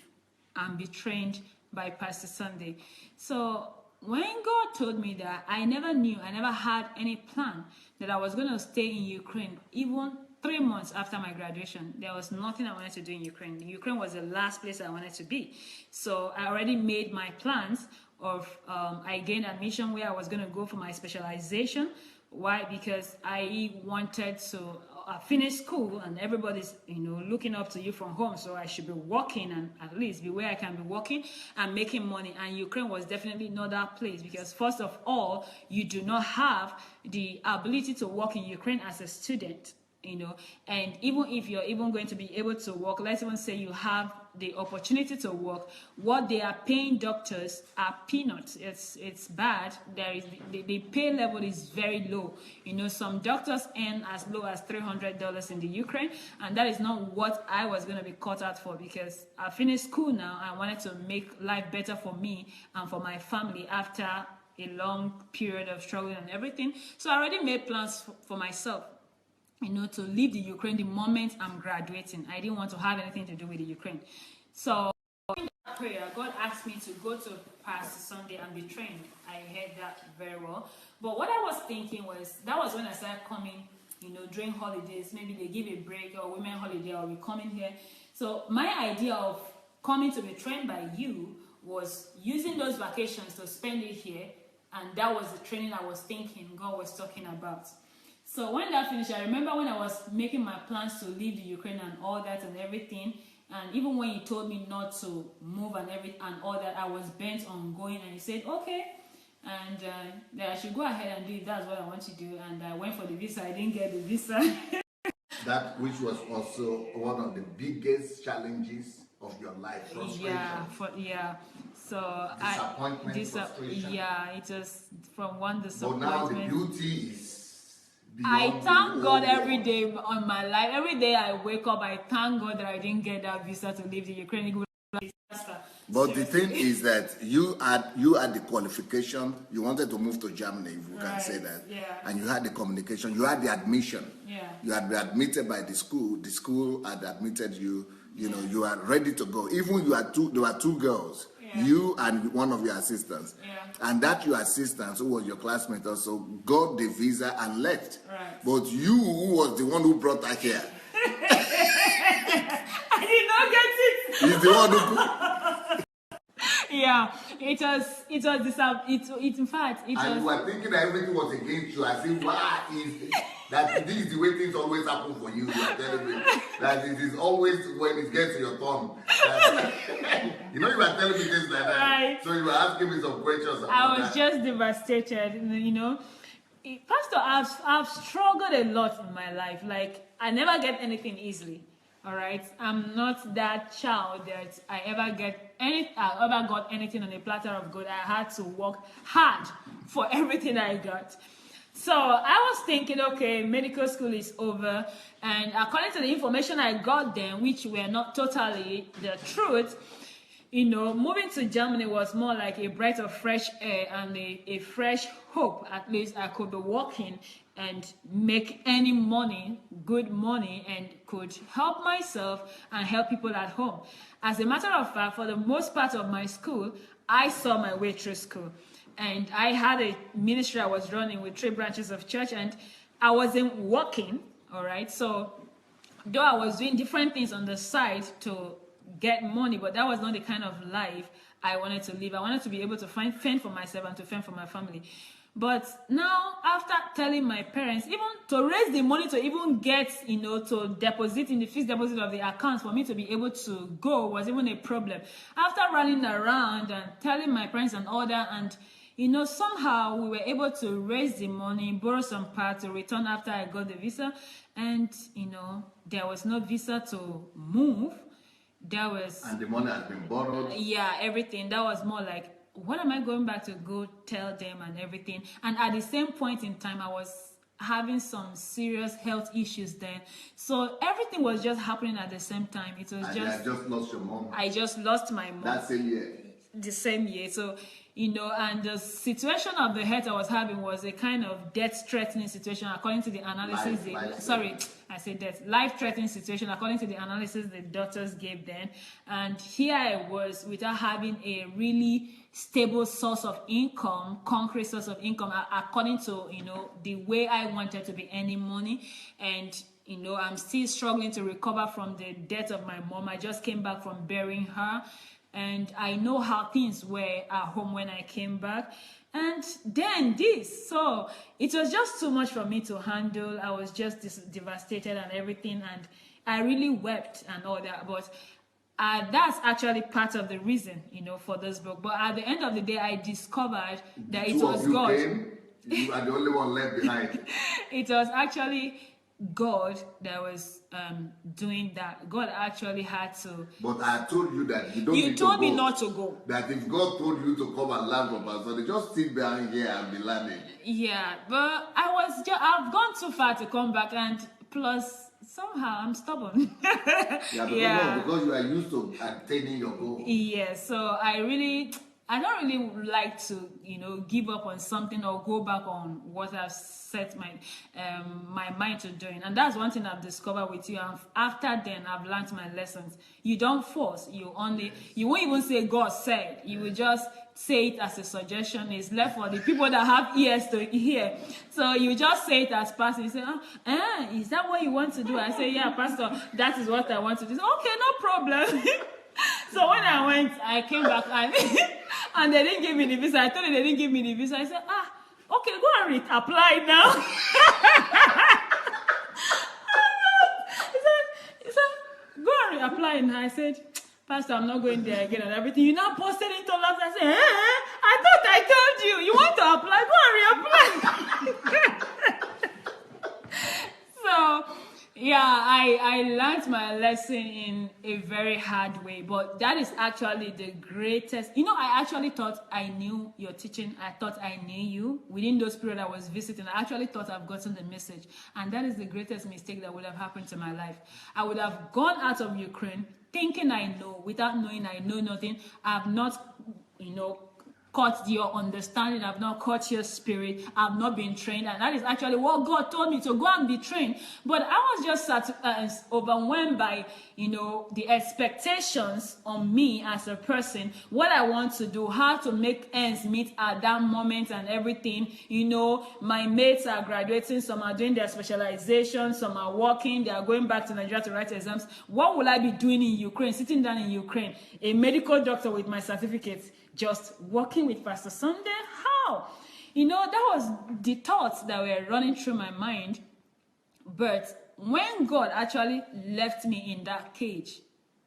and be trained by Pastor Sunday. So when God told me that, I never knew, I never had any plan that I was going to stay in Ukraine. Even 3 months after my graduation, there was nothing I wanted to do in Ukraine. Ukraine was the last place I wanted to be. So I already made my plans of, I gained admission where I was going to go for my specialization. Why? Because I wanted to finish school, and everybody's looking up to you from home, so I should be working and at least be where I can be working and making money. And Ukraine was definitely not that place, because first of all, you do not have the ability to work in Ukraine as a student. And even if you're even going to be able to work, let's even say you have the opportunity to work, what they are paying doctors are peanuts. It's bad. The pay level is very low. Some doctors earn as low as $300 in the Ukraine, and that is not what I was going to be cut out for, because I finished school now. I wanted to make life better for me and for my family after a long period of struggling and everything. So I already made plans for myself, to leave the Ukraine the moment I'm graduating. I didn't want to have anything to do with the Ukraine. So in that prayer, God asked me to go to Pastor Sunday and be trained. I heard that very well. But what I was thinking was, that was when I started coming, during holidays. Maybe they give a break or women holiday, or we coming here. So my idea of coming to be trained by you was using those vacations to spend it here. And that was the training I was thinking God was talking about. So when that finished, I remember when I was making my plans to leave the Ukraine and all that and everything, and even when he told me not to move and all that, I was bent on going, and he said, okay, and that I should go ahead and do it. That's what I want to do. And I went for the visa. I didn't get the visa. That which was also one of the biggest challenges of your life, frustration. So disappointment, frustration. Yeah, it was from one disappointment. But now the beauty is, I thank God every day on my life. Every day I wake up, I thank God that I didn't get that visa to leave the Ukraine. But the thing is that you had the qualification. You wanted to move to Germany, if you can say that. Yeah. And you had the communication. You had the admission. Yeah. You had been admitted by the school. The school had admitted you. You are ready to go. Even there were 2 girls. Yeah. You and one of your assistants. Yeah. And that your assistant, who was your classmate also, got the visa and left. Right. But you, who was the one who brought her here. I did not get it. He's the one who... Yeah, it was in fact, it was... And you were thinking that everything was against you, as if, that this is the way things always happen for you. You are telling me that it is always when it gets to your turn. You were telling me things like that. Right. So you were asking me some questions about I was just devastated, Pastor, I've struggled a lot in my life. Like, I never get anything easily. All right, I'm not that child that I ever got anything on a platter of gold. I had to work hard for everything I got. So I was thinking, okay, medical school is over, and according to the information I got then, which were not totally the truth, moving to Germany was more like a breath of fresh air and a fresh hope. At least I could be working and make any money, good money, and could help myself and help people at home. As a matter of fact, for the most part of my school, I saw my way through school. And I had a ministry I was running with 3 branches of church, and I wasn't working, all right? So though I was doing different things on the side to get money, but that was not the kind of life I wanted to live. I wanted to be able to fend for myself and to fend for my family. But now, after telling my parents, even to raise the money to even get, to deposit in the fixed deposit of the account for me to be able to go was even a problem. After running around and telling my parents and all that, and somehow we were able to raise the money, borrow some part to return after I got the visa. And, there was no visa to move. There was... And the money has been borrowed. Yeah, everything. That was more like, what am I going back to go tell them and everything? And at the same point in time, I was having some serious health issues then. So everything was just happening at the same time. It was And just... I just lost your mom. I just lost my mom. That same year. The same year. So, and the situation of the health I was having was a kind of death-threatening situation according to the analysis. I said death. Life-threatening situation according to the analysis the doctors gave then. And here I was without having a really stable source of income, concrete source of income, according to, the way I wanted to be earning money. And, I'm still struggling to recover from the death of my mom. I just came back from burying her. And I know how things were at home when I came back. And then this. So it was just too much for me to handle. I was just devastated and everything. And I really wept and all that. But that's actually part of the reason, for this book. But at the end of the day, I discovered that it was God. You are the only one left behind. It was actually God that was doing that. God actually had to. But I told you that you don't. You told me not to go. That if God told you to come and learn from us, so they just sit behind here and be learning. Yeah, but I've gone too far to come back, and plus somehow I'm stubborn. Because you are used to attaining your goal. Yeah, so I don't really like to, give up on something or go back on what I've set my mind to doing. And that's one thing I've discovered with you. After then, I've learned my lessons. You don't force. You won't even say God said. You will just say it as a suggestion. It's left for the people that have ears to hear. So you just say it as pastor. You say, is that what you want to do? I say, yeah, pastor, that is what I want to do. Okay, no problem. So when I went, I came back and they didn't give me the visa. I told them they didn't give me the visa. I said, okay, go and apply now. he said, go and apply now. I said, pastor, I'm not going there again and everything. You now posted it all up. I said, I thought I told you. You want to apply? Go and reapply. So... yeah, I learned my lesson in a very hard way, but that is actually the greatest. I actually thought I knew your teaching. I thought I knew you. Within those periods I was visiting, I actually thought I've gotten the message. And that is the greatest mistake that would have happened to my life. I would have gone out of Ukraine thinking I know, without knowing I know nothing. I've not, caught your understanding. I've not caught your spirit. I've not been trained. And that is actually what God told me, to go and be trained. But I was just overwhelmed by, the expectations on me as a person, what I want to do, how to make ends meet at that moment and everything. My mates are graduating. Some are doing their specialization. Some are working. They are going back to Nigeria to write exams. What will I be doing in Ukraine, sitting down in Ukraine, a medical doctor with my certificate? Just working with Pastor Sunday? How? That was the thoughts that were running through my mind. But when God actually left me in that cage,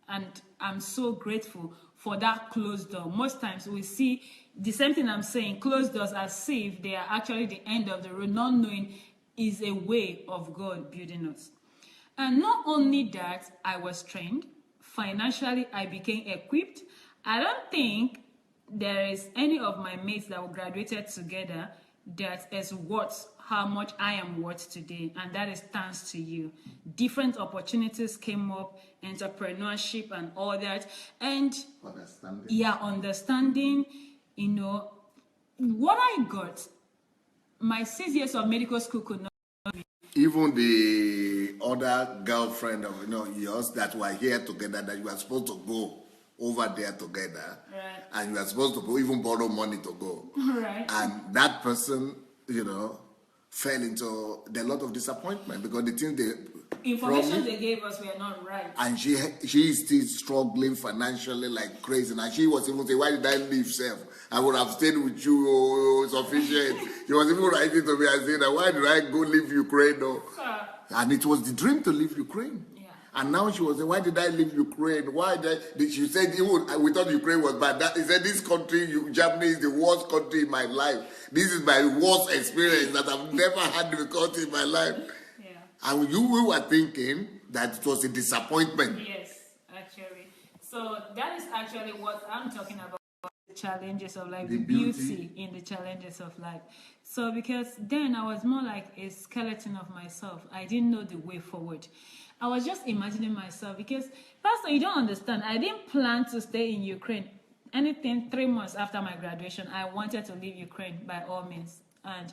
and I'm so grateful for that closed door. Most times we see the same thing I'm saying, closed doors, as if they are actually the end of the road, not knowing is a way of God building us. And not only that, I was trained. Financially, I became equipped. I don't think there is any of my mates that were graduated together that is worth how much I am worth today, and that is thanks to you. Different opportunities came up, entrepreneurship and all that, and understanding, what I got. My 6 years of medical school could not. Even the other girlfriend of yours that were here together, that you were supposed to go over there together, right, and you are supposed to go, even borrow money to go, right, and that person, fell into a lot of disappointment because the things information they gave us were not right. And she is still struggling financially like crazy. And she was even saying, why did I leave, self? I would have stayed with you, sufficient. She was even writing to me and saying, why did I go leave Ukraine? No? And it was the dream to leave Ukraine. Yeah. And now she was saying, why did I leave Ukraine? Why did she said, we thought Ukraine was bad. He said, this country, Germany, is the worst country in my life. This is my worst experience that I've never had difficulty in my life. Yeah. And we were thinking that it was a disappointment. Yes, actually. So that is actually what I'm talking about. Challenges of life, the beauty in the challenges of life. So because then I was more like a skeleton of myself. I didn't know the way forward. I was just imagining myself because, Pastor, you don't understand. I didn't plan to stay in Ukraine. Anything 3 months after my graduation, I wanted to leave Ukraine by all means. And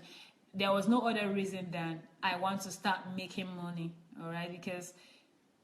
there was no other reason than I want to start making money, all right? Because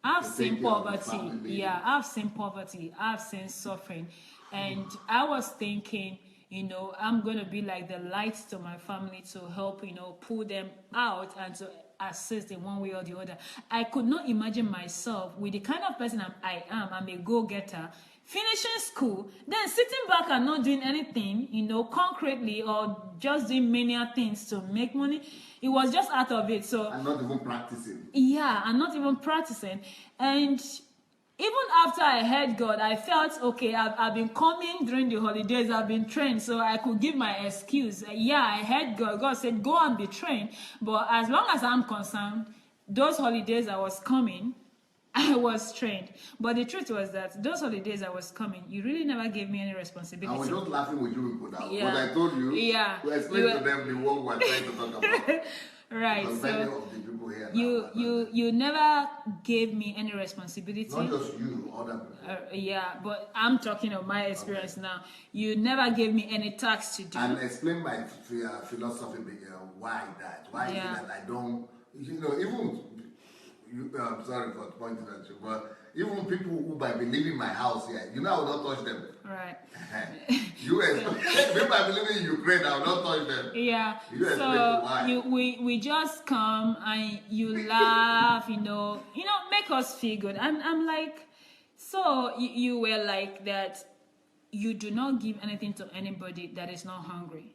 I've seen poverty. Yeah, I've seen poverty. I've seen suffering. And I was thinking, I'm going to be like the light to my family to help, pull them out and to assist in one way or the other. I could not imagine myself with the kind of person I am. I'm a go-getter, finishing school, then sitting back and not doing anything, concretely or just doing many things to make money. It was just out of it. So and not even practicing. Yeah, and not even practicing. And even after I heard God, I felt, okay, I've been coming during the holidays, I've been trained, so I could give my excuse. Yeah, I heard God. God said, go and be trained. But as long as I'm concerned, those holidays I was coming, I was trained. But the truth was that those holidays I was coming, you really never gave me any responsibility. I was just laughing with you people now. Yeah. What I told you, to explain to them the one we're trying to talk about. Right, so you never gave me any responsibility. Not just you, other people. Yeah, but I'm talking of my experience now. You never gave me any tasks to do. And explain my philosophy, why that? Why is it that I don't, even, I'm sorry for pointing at you, but even people who might be leaving my house here, I will not touch them. Right. People might be living in Ukraine, I will not touch them. Yeah. We just come and you laugh, make us feel good. I'm like, so you were like that. You do not give anything to anybody that is not hungry.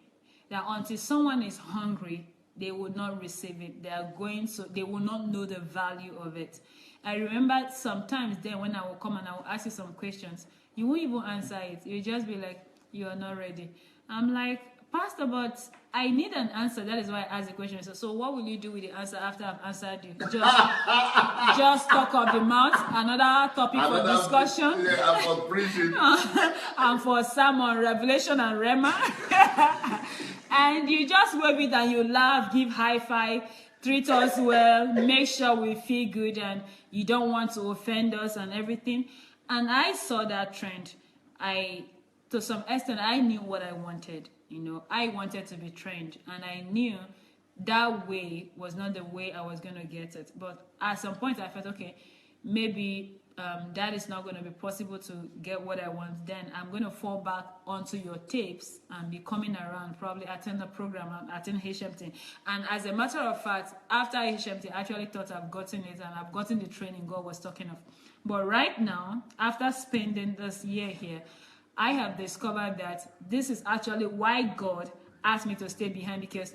That until someone is hungry, they will not receive it. They will not know the value of it. I remember sometimes then when I will come and I will ask you some questions, you won't even answer it. You'll just be like, you are not ready. I'm like, Pastor, but I need an answer. That is why I asked the question. So what will you do with the answer after I've answered you? Just talk of the mouth, another topic for discussion. Yeah, and for preaching. And for sermon, revelation and rema. And you just wave it and you laugh, give high five, treat us well, make sure we feel good, and you don't want to offend us and everything. And I saw that trend. To some extent, I knew what I wanted. I wanted to be trained, and I knew that way was not the way I was going to get it. But at some point, I felt, okay, maybe that is not going to be possible to get what I want. Then I'm going to fall back onto your tapes and be coming around, probably attend the program, attend HMT. And as a matter of fact, after HMT, I actually thought I've gotten it and I've gotten the training God was talking of. But right now, after spending this year here, I have discovered that this is actually why God asked me to stay behind, because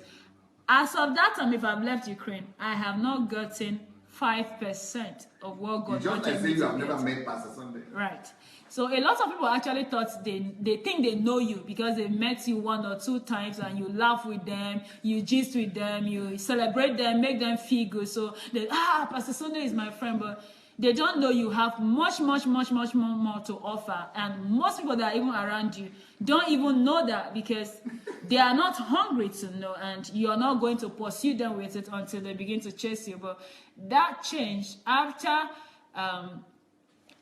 as of that time, if I've left Ukraine, I have not gotten 5% of what God just like saying you have never met Pastor Sunday. Right. So a lot of people actually thought they think they know you because they met you 1 or 2 times and you laugh with them, you gist with them, you celebrate them, make them feel good. So they, Pastor Sunday is my friend, but they don't know you have much more to offer. And most people that are even around you don't even know that because they are not hungry to know, and you're not going to pursue them with it until they begin to chase you. But that changed after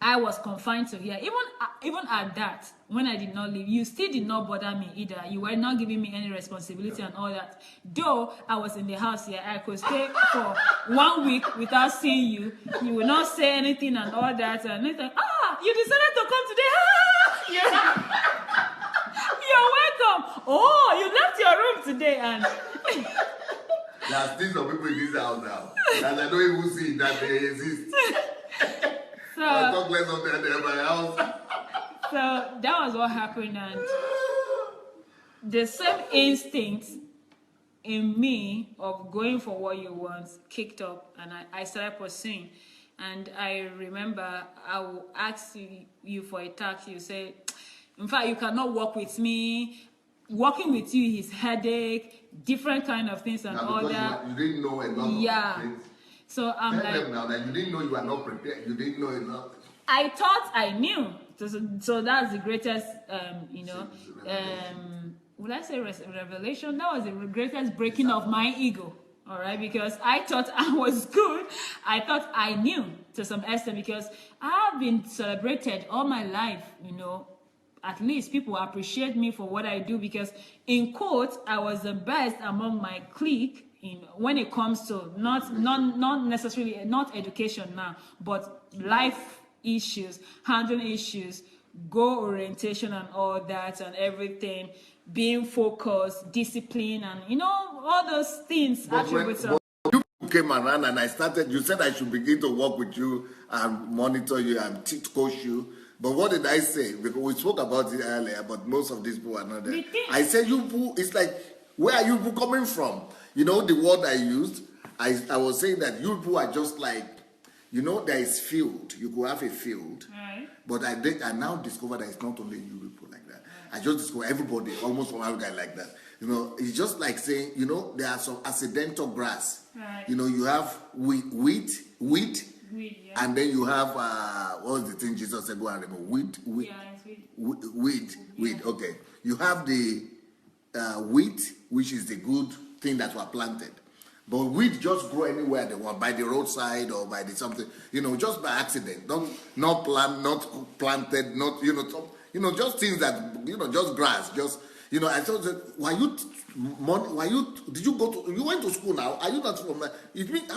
I was confined to here. Even at that, when I did not leave, you still did not bother me either. You were not giving me any responsibility and all that. Though I was in the house here, I could stay for 1 week without seeing you. You will not say anything and all that. And it's like, you decided to come today. You're welcome. Oh, you left your room today. And There are still some people in this house now that I don't even see that they exist. So, I talk less of them in my house. So that was what happened, and the same instinct in me of going for what you want kicked up, and I started pursuing. And I remember I will ask you for a tax. You say, in fact, you cannot work with me. Working with you is headache, different kind of things and all that. You didn't know a lot of things. So I'm Tell like, them now that you didn't know you were not prepared. You didn't know enough. I thought I knew. So that's the greatest, would I say revelation? That was the greatest breaking of my ego. All right, because I thought I was good. I thought I knew to some extent because I've been celebrated all my life, At least people appreciate me for what I do because, in quotes, I was the best among my clique. When it comes to not necessarily not education now, but life issues, handling issues, goal orientation, and all that, and everything, being focused, discipline, and all those things. Attributes. But you came around and you said I should begin to work with you and monitor you and coach you. But what did I say? Because we spoke about it earlier, but most of these people are not there. I said, you people, it's like, where are you people coming from? The word I used, I was saying that you people are just like, there is field. You could have a field. Right. But I now discover that it's not only you people like that. Right. I just discover everybody, almost from Africa like that. It's just like saying, there are some accidental grass. Right. You have wheat, yeah. and then you have what was the thing Jesus said? Go and remove wheat. Yeah, it's Wheat. Okay. You have the wheat, which is the good thing that were planted, but wheat just grow anywhere they want, by the roadside or by the something, just by accident. Not planted, not just things that just grass, just. I thought that did you go to? You went to school now? Are you not from there? It means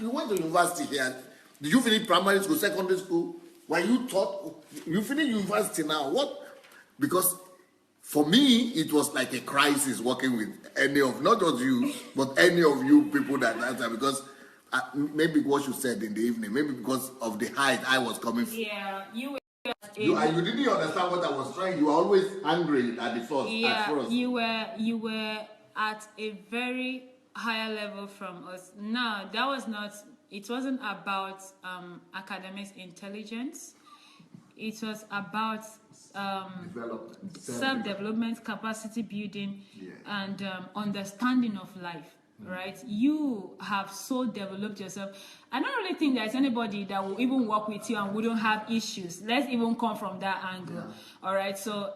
you went to university here. Did you finish primary school, secondary school? Were you taught? You finished university now. What? Because for me, it was like a crisis working with any of, not just you, but any of you people that time. Because maybe what you said in the evening, maybe because of the height I was coming from. Yeah, you were. You didn't understand what I was trying. You were always angry at the first. Yeah, at first. you were at a very higher level from us. No, that was not. It wasn't about academic intelligence. It was about self-development, capacity building, and understanding of life. Right? You have so developed yourself. I don't really think there's anybody that will even work with you and wouldn't have issues. Let's even come from that angle. Yeah. All right. So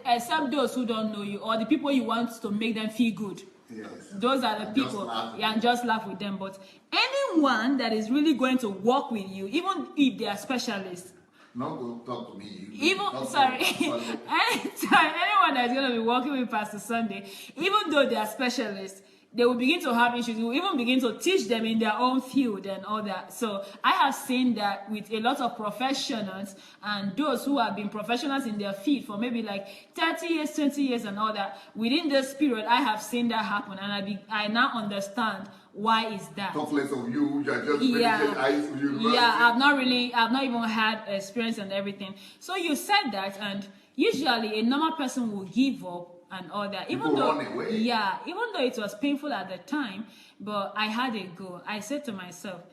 except those who don't know you or the people you want to make them feel good. Yes. Those are the people, and just laugh with them. But anyone that is really going to work with you, even if they are specialists, not going to talk to me. Anyone that is going to be working with Pastor Sunday, even though they are specialists, they will begin to have issues. You will even begin to teach them in their own field and all that. So I have seen that with a lot of professionals and those who have been professionals in their field for maybe like 30 years, 20 years and all that. Within this period, I have seen that happen, and I now understand why is that. Talk less of you. You are just I've not even had experience and everything. So you said that, and usually a normal person will give up and all that, even though it was painful at the time, but I had a goal. I said to myself,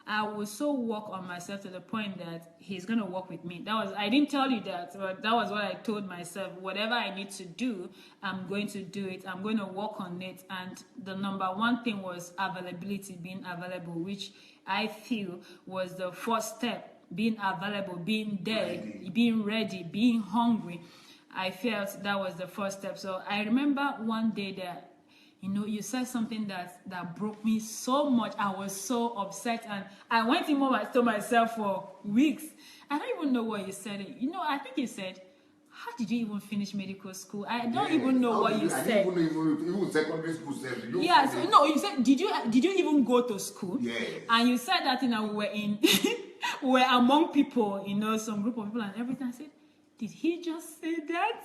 I will so work on myself to the point that he's going to work with me. I didn't tell you that, but that was what I told myself. Whatever I need to do, I'm going to do it. I'm going to work on it. And the number one thing was availability, being available, which I feel was the first step. Being available, being there, being ready, being hungry. I felt that was the first step. So I remember one day that, you said something that broke me so much. I was so upset, and I went home to myself for weeks. I don't even know what you said. I think you said, how did you even finish medical school? I don't even know what you said. I didn't even secondary school said. Yeah, so, no, you said, did you even go to school? Yes. And you said that we were among people, some group of people and everything. I said, did he just say that?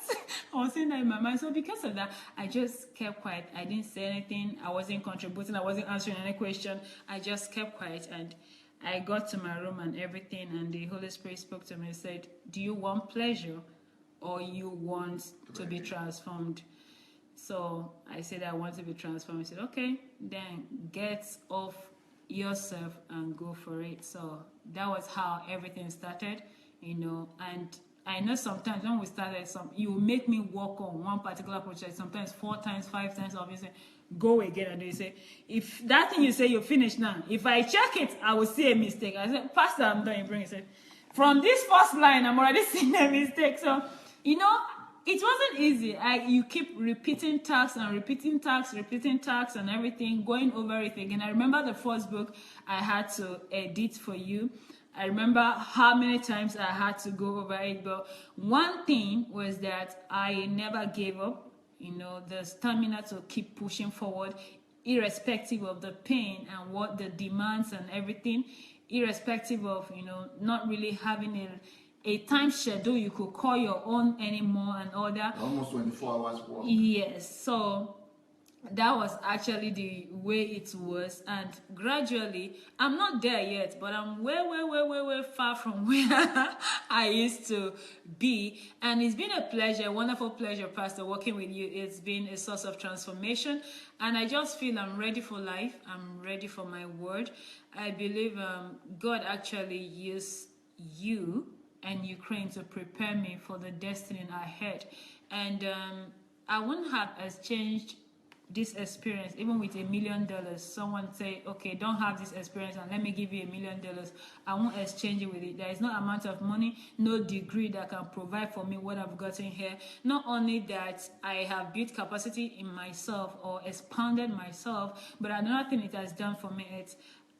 I was saying that in my mind. So because of that, I just kept quiet. I didn't say anything. I wasn't contributing. I wasn't answering any question. I just kept quiet, and I got to my room and everything, and the Holy Spirit spoke to me and said, do you want pleasure or you want to be transformed? So I said, I want to be transformed. He said, okay, then get off yourself and go for it. So that was how everything started, and I know sometimes when we started, you make me work on one particular project, sometimes 4 times, 5 times, obviously, go again, and they say, if that thing you say you finish now, if I check it, I will see a mistake. I said, Pastor, I'm done. You bring it. Said, from this first line, I'm already seeing a mistake. So, it wasn't easy. You keep repeating tasks and repeating tasks and everything, going over it again. I remember the first book I had to edit for you. I remember how many times I had to go over it. But one thing was that I never gave up. The stamina to keep pushing forward, irrespective of the pain and what the demands and everything, irrespective of, not really having a time schedule you could call your own anymore and all that. Almost 24 hours work. Yes, so that was actually the way it was, and gradually, I'm not there yet, but I'm way far from where I used to be. And it's been a pleasure, wonderful pleasure, Pastor, working with you. It's been a source of transformation, and I just feel I'm ready for life. I'm ready for my word. I believe God actually used you and Ukraine to prepare me for the destiny ahead, and I wouldn't have exchanged this experience even with $1 million. Someone say, okay, don't have this experience and let me give you $1 million. I won't exchange it with it. There is no amount of money, no degree that can provide for me what I've gotten here. Not only that I have built capacity in myself or expanded myself, but another thing it has done for me is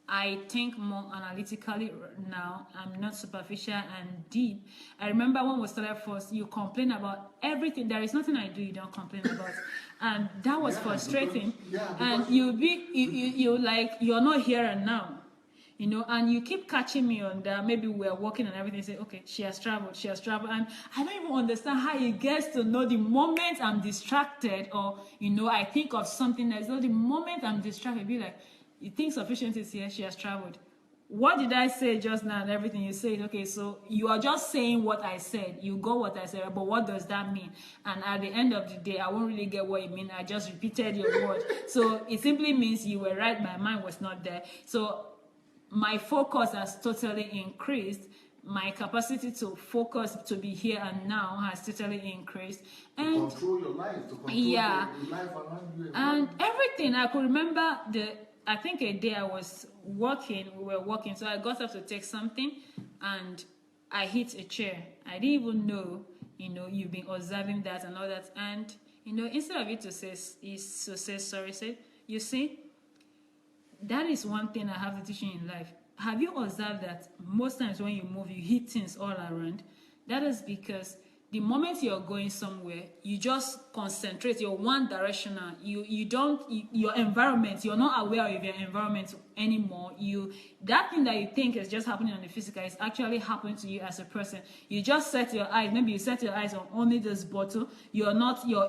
I think more analytically now. I'm not superficial and deep. I remember when we started first, you complain about everything. There is nothing I do you don't complain about, and that was frustrating. And you like, you're not here and now, and you keep catching me on that. Maybe we're working and everything. Say, okay, she has traveled, and I don't even understand how he gets to know the moment I'm distracted, or I think of something else. So the moment I'm distracted, be like, you think sufficient is here, she has traveled. What did I say just now and everything you said? Okay, so you are just saying what I said. You got what I said, but what does that mean? And at the end of the day, I won't really get what it means. I just repeated your word. So it simply means you were right, my mind was not there. So my focus has totally increased. My capacity to focus, to be here and now, has totally increased. And to control your life, to control your life around you. And everything. I could remember I think a day I was walking, we were walking, so I got up to take something, and I hit a chair. I didn't even know, you've been observing that and all that. And, instead of you to say sorry, say, you see, that is one thing I have to teach you in life. Have you observed that most times when you move, you hit things all around? That is because the moment you're going somewhere, you just concentrate. You're one directional. Your environment, you're not aware of your environment anymore. That thing that you think is just happening on the physical is actually happening to you as a person. You just set your eyes, maybe you set your eyes on only this bottle. You're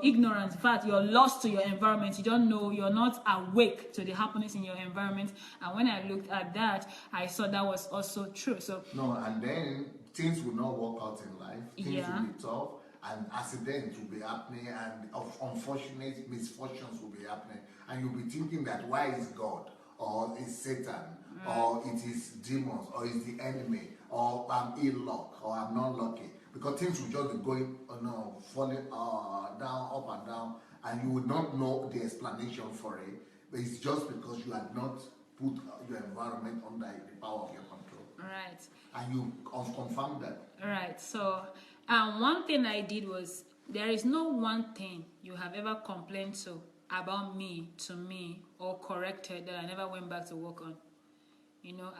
ignorant. In fact, you're lost to your environment. You don't know, you're not awake to the happenings in your environment. And when I looked at that, I saw that was also true. So no, and then things will not work out in life. Things will be tough, and accidents will be happening, and unfortunate misfortunes will be happening. And you'll be thinking that why is God, or is Satan, or it is demons, or it's the enemy, or I'm ill luck, or I'm not lucky. Because things will just be going, falling down, up and down, and you would not know the explanation for it. But it's just because you had not put your environment under the power of your control. Right. And you confirmed that. Right. So, one thing I did was, there is no one thing you have ever complained about me, to me, or corrected that I never went back to work on.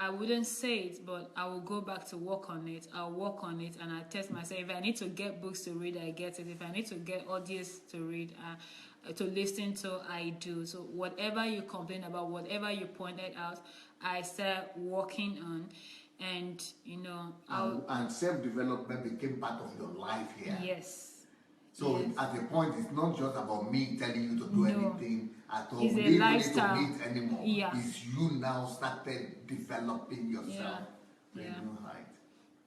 I wouldn't say it, but I will go back to work on it. I'll work on it, and I test myself. If I need to get books to read, I get it. If I need to get audios to read, to listen to, I do. So whatever you complain about, whatever you pointed out, I start working on. and and self-development became part of your life here. Yes. So yes. at the point, it's not just about me telling you to do anything at all. It's We a didn't lifestyle. need to meet anymore. Yeah. It's you now started developing yourself to a new height.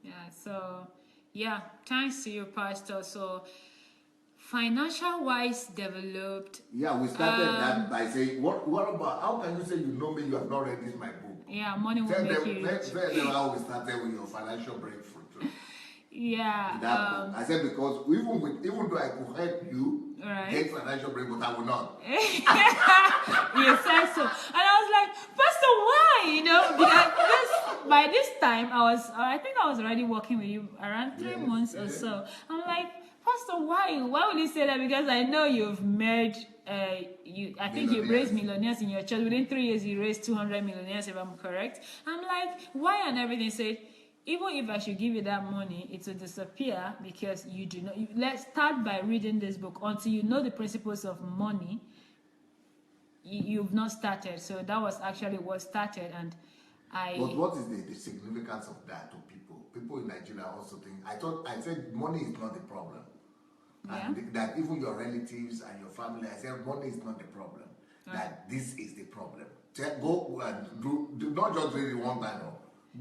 Yeah. So, yeah, thanks to you, Pastor. So, financial wise developed. Yeah, we started that by saying, what about, how can you say you know me, you have not read this, my book? Yeah, money will make you rich. Tell them how we started with your financial breakthrough too. Yeah. That book. I said, because even though I could help you get financial breakthrough, I will not. You said so. And I was like, Pastor, why? Because by this time, I think I was already working with you around 3 months or so. I'm like, Pastor, why? Why would you say that? Because I know you've made, I think you raised millionaires in your church. Within 3 years, you raised 200 millionaires, if I'm correct. I'm like, why? And everything said, even if I should give you that money, it will disappear because you do not. Let's start by reading this book until you know the principles of money. You've not started. So that was actually what started, and But what is the significance of that to people? People in Nigeria also think. I said money is not the problem. And that even your relatives and your family, I said money is not the problem. That this is the problem. Go and do not just read it one time.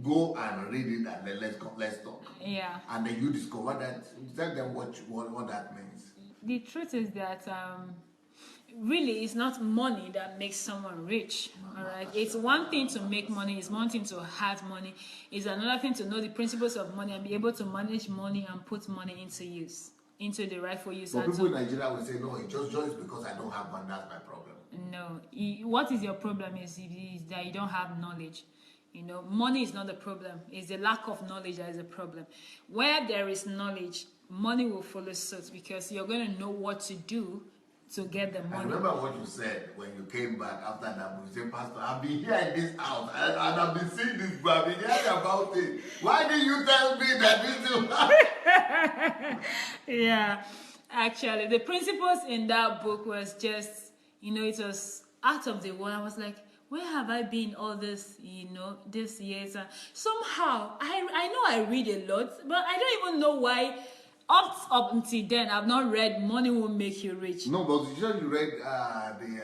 Go and read it and then let's talk. Yeah. And then you discover that. Tell them what that means. The truth is that really it's not money that makes someone rich. All right. It's one thing to make money. It's one thing to have money. It's another thing to know the principles of money and be able to manage money and put money into use. Into the rightful use. But people in Nigeria will say, no, it's just because I don't have money, that's my problem. No. What is your problem is that you don't have knowledge. Money is not the problem. It's the lack of knowledge that is the problem. Where there is knowledge, money will follow suit because you're going to know what to do to get the money. I remember what you said when you came back after that. You said, Pastor, I've been here in this house and I've been seeing this, but I've been hearing about it. Why did you tell me that this is Yeah, actually, the principles in that book was just, it was out of the world. I was like, where have I been all this, this years? Somehow, I know I read a lot, but I don't even know why. Up until then, I've not read Money Won't Make You Rich. No, but you read the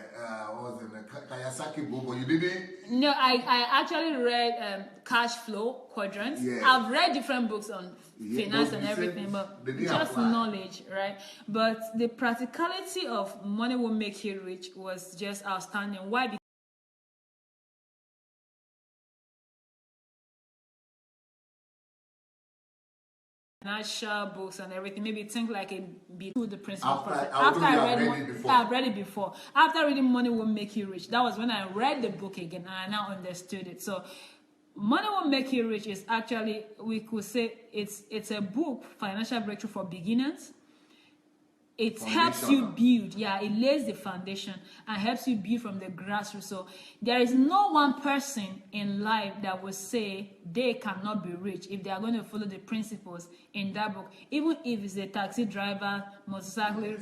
Kiyosaki book, but you didn't? No, I actually read Cash Flow Quadrants. Yeah. I've read different books on finance and everything, but just knowledge, right? But the practicality of Money Won't Make You Rich was just outstanding. Why? Because financial books and everything, maybe think like a bit to the principle. After I've read it before. After reading Money Won't Make You Rich, that was when I read the book again and I now understood it. So Money Won't Make You Rich is actually, we could say it's a book, financial breakthrough for beginners. It helps you build, it lays the foundation and helps you build from the grassroots. So there is no one person in life that will say they cannot be rich if they are going to follow the principles in that book. Even if it's a taxi driver, motorcycle,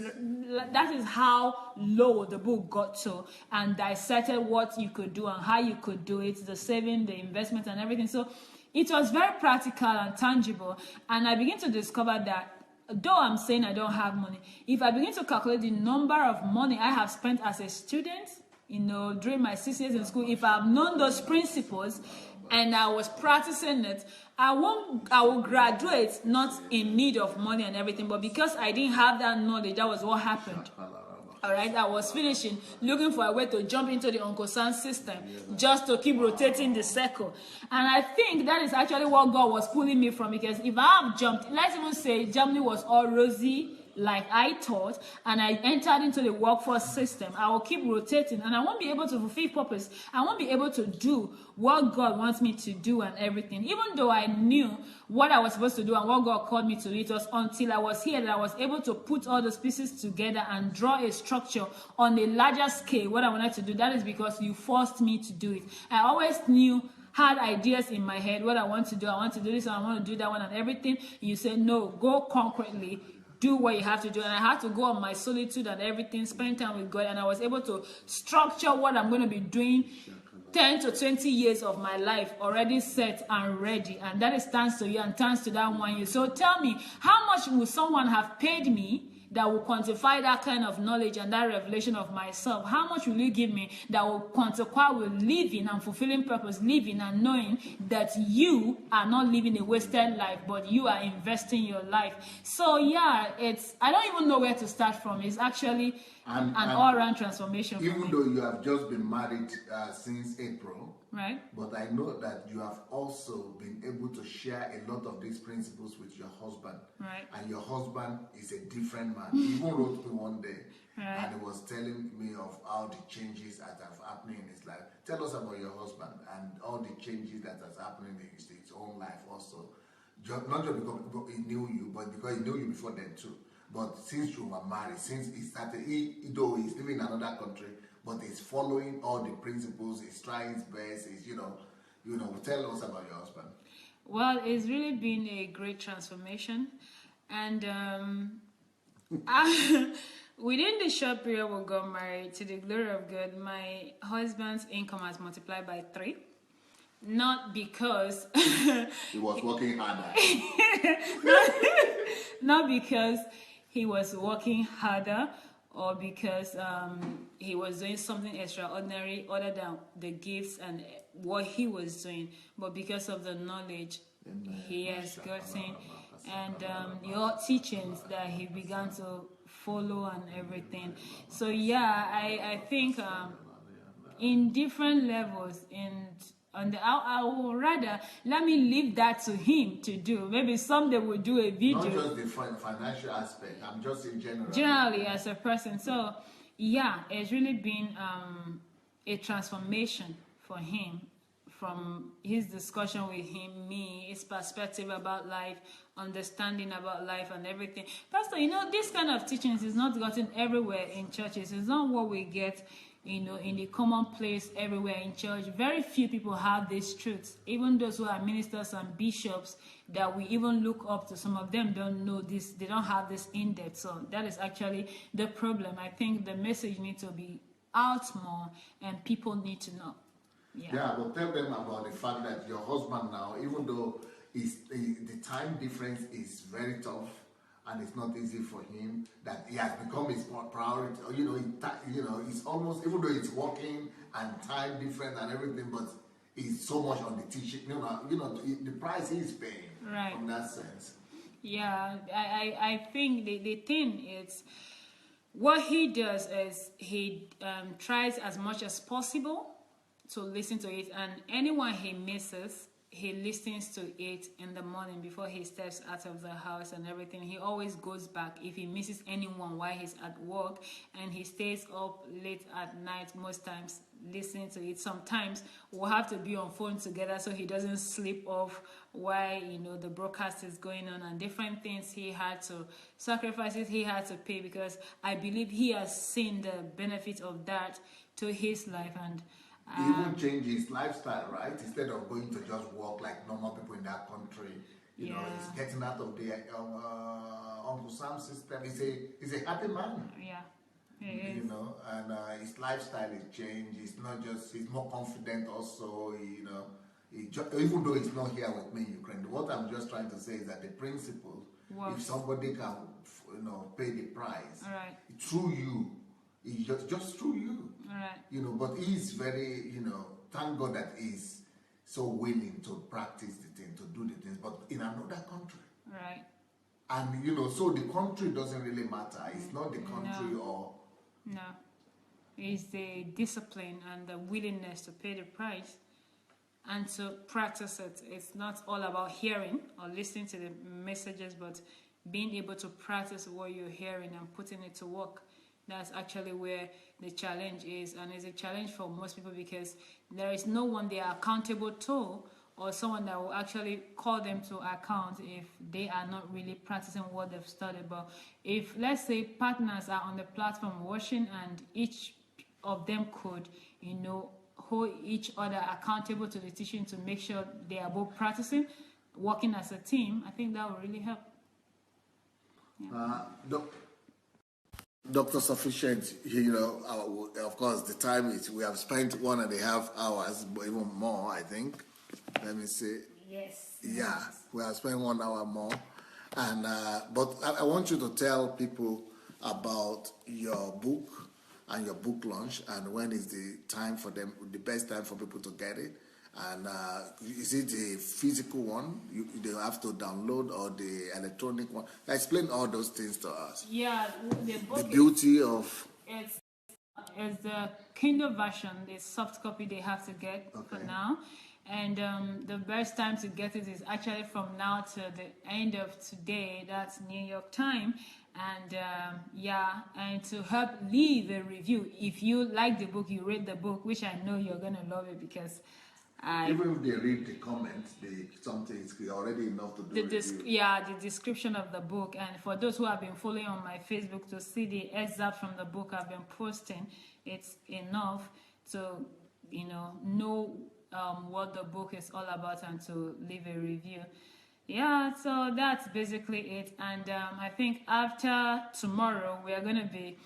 that is how low the book got to and dissected what you could do and how you could do it, the saving, the investment and everything. So it was very practical and tangible. And I began to discover that though I'm saying I don't have money, if I begin to calculate the number of money I have spent as a student, during my 6 years in school, if I've known those principles and I was practicing it, I will graduate not in need of money and everything, but because I didn't have that knowledge, that was what happened. All right, I was finishing, looking for a way to jump into the Uncle Sam system, just to keep rotating the circle. And I think that is actually what God was pulling me from, because if I have jumped, let's even say Germany was all rosy, like I thought, and I entered into the workforce system, I will keep rotating, and I won't be able to fulfill purpose. I won't be able to do what God wants me to do and everything. Even though I knew what I was supposed to do and what God called me to, it was until I was here that I was able to put all those pieces together and draw a structure on a larger scale, what I wanted to do. That is because you forced me to do it. I always had ideas in my head, what I want to do. I want to do this, I want to do that one and everything. You said, no, go concretely. Do what you have to do. And I had to go on my solitude and everything, spend time with God, and I was able to structure what I'm going to be doing 10 to 20 years of my life already set and ready, and that is thanks to you and thanks to that 1 year. So tell me, how much will someone have paid me that will quantify that kind of knowledge and that revelation of myself? How much will you give me that will quantify with living and fulfilling purpose, living and knowing that you are not living a wasted life, but you are investing your life? So yeah, I don't even know where to start from. It's actually an all-round transformation for even me. though you have just been married since April, right? But I know that you have also been able to share a lot of these principles with your husband. Right. And your husband is a different man. He even wrote me one day, right. and he was telling me of all the changes that have happened in his life. Tell us about your husband and all the changes that has happened in his own life also. Not just because he knew you, but because he knew you before then too. But since you were married, since he started, though he's living in another country, but he's following all the principles, he's trying his best, tell us about your husband. Well, it's really been a great transformation. And within the short period we got married, to the glory of God, my husband's income has multiplied by 3. Not because he was working harder. not because he was working harder, or because he was doing something extraordinary other than the gifts and what he was doing, but because of the knowledge he has gotten and your teachings that he began to follow and everything. So yeah, I think in different levels, I will rather let me leave that to him to do. Maybe someday we'll do a video. Not just the financial aspect. I'm just in general. Generally, as a person. So, yeah, it's really been a transformation for him, from his discussion with me, his perspective about life, understanding about life and everything. Pastor, this kind of teachings is not gotten everywhere in churches. It's not what we get in the common place everywhere in church. Very few people have these truths. Even those who are ministers and bishops that we even look up to, some of them don't know this. They don't have this in depth. So that is actually the problem. I think the message needs to be out more and people need to know. Yeah, but tell them about the fact that your husband now, even though the time difference is very tough, and it's not easy for him, that he has become his priority. It's almost, even though it's working and time different and everything, but it's so much on the teaching. The price he's paying. Right. In that sense. Yeah, I think the thing is, what he does is he tries as much as possible to listen to it, and anyone he misses, he listens to it in the morning before he steps out of the house and everything. He always goes back if he misses anyone while he's at work, and he stays up late at night most times listening to it. Sometimes we'll have to be on phone together so he doesn't slip off while the broadcast is going on, and different things he had to sacrifices he had to pay, because I believe he has seen the benefit of that to his life. And he even changed his lifestyle, right? Instead of going to just work like normal people in that country, he's getting out of the Uncle Sam system. He's a happy man. Yeah, he is. And his lifestyle is changed. He's more confident also. Even though he's not here with me in Ukraine, what I'm just trying to say is that the principle, if somebody can, pay the price, right, through you. It's just through you. Right. But he's very, thank God that he's so willing to practice the thing, to do the things, but in another country. Right. And, so the country doesn't really matter. It's not the country or... No. It's the discipline and the willingness to pay the price and to practice it. It's not all about hearing or listening to the messages, but being able to practice what you're hearing and putting it to work. That's actually where the challenge is, and it's a challenge for most people because there is no one they are accountable to, or someone that will actually call them to account if they are not really practicing what they've studied. But if, let's say, partners are on the platform watching and each of them could, hold each other accountable to the teaching to make sure they are both practicing, working as a team, I think that will really help. Yeah. Dr. Sufficient, of course, the time is, we have spent 1.5 hours, but even more, I think. Let me see. Yes. Yeah, we have spent 1 hour more. And but I want you to tell people about your book and your book launch, and when is the time for them, the best time for people to get it. And is it a physical one they have to download, or the electronic one? Explain all those things to us. Yeah, the book The beauty of it's the Kindle version, the soft copy they have to get for now. And the best time to get it is actually from now to the end of today. That's New York time. And and to help leave a review. If you like the book, you read the book, which I know you're gonna love it, because even if they read the comments, something is already enough to do the description of the book. And for those who have been following on my Facebook to see the excerpt from the book I've been posting, it's enough to know what the book is all about and to leave a review. Yeah, so that's basically it. And I think after tomorrow we are going to be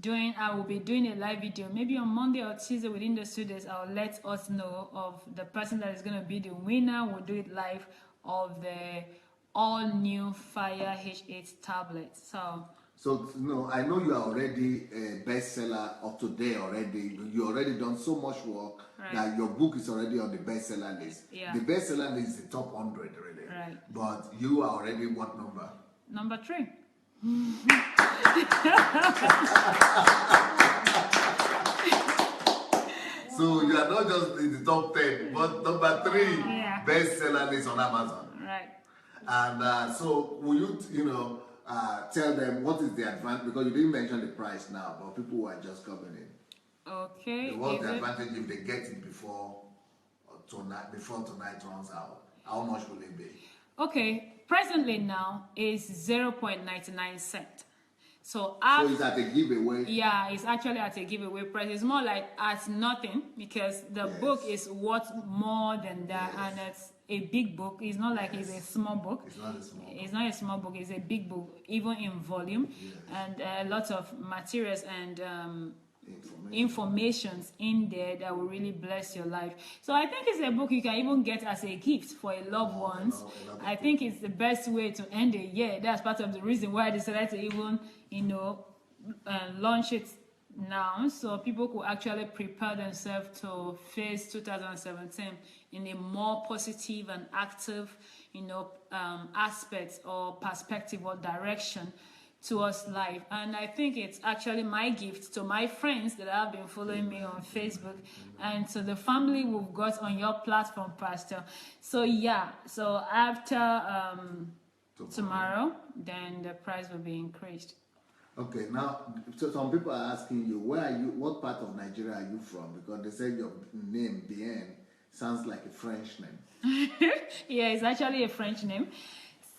I will be doing a live video, maybe on Monday or Tuesday within the 2 days. I'll let us know of the person that is going to be the winner. We'll do it live, of the all new Fire H8 tablet. So no, I know you are already a bestseller of today already. You already done so much work that your book is already on the bestseller list. Yeah. The bestseller list is the top 100 really. Right. But you are already what number? Number 3. So you are not just in the top 10, but number 3 bestseller list on Amazon. Right. And so will you, tell them what is the advantage, because you didn't mention the price now, but people who are just coming in. Okay. What's the advantage if they get it before tonight runs out? How much will it be? Okay, presently now is 0.99 cent. So it's at a giveaway? Yeah, it's actually at a giveaway price. It's more like at nothing, because the book is worth more than that, and it's a big book. It's not like it's a small book. It's not a small book. It's not a small book. It's a big book, even in volume, and a lot of materials and informations in there that will really bless your life. So I think it's a book you can even get as a gift for a loved ones. I think it's the best way to end the year. That's part of the reason why I decided to even launch it now, so people could actually prepare themselves to face 2017 in a more positive and active aspect or perspective or direction towards life. And I think it's actually my gift to my friends that have been following me on Facebook, and to the family we've got on your platform, Pastor. So so after tomorrow, then the price will be increased. Okay, now, so some people are asking you, where are you, what part of Nigeria are you from? Because they said your name, Bien, sounds like a French name. Yeah, it's actually a French name.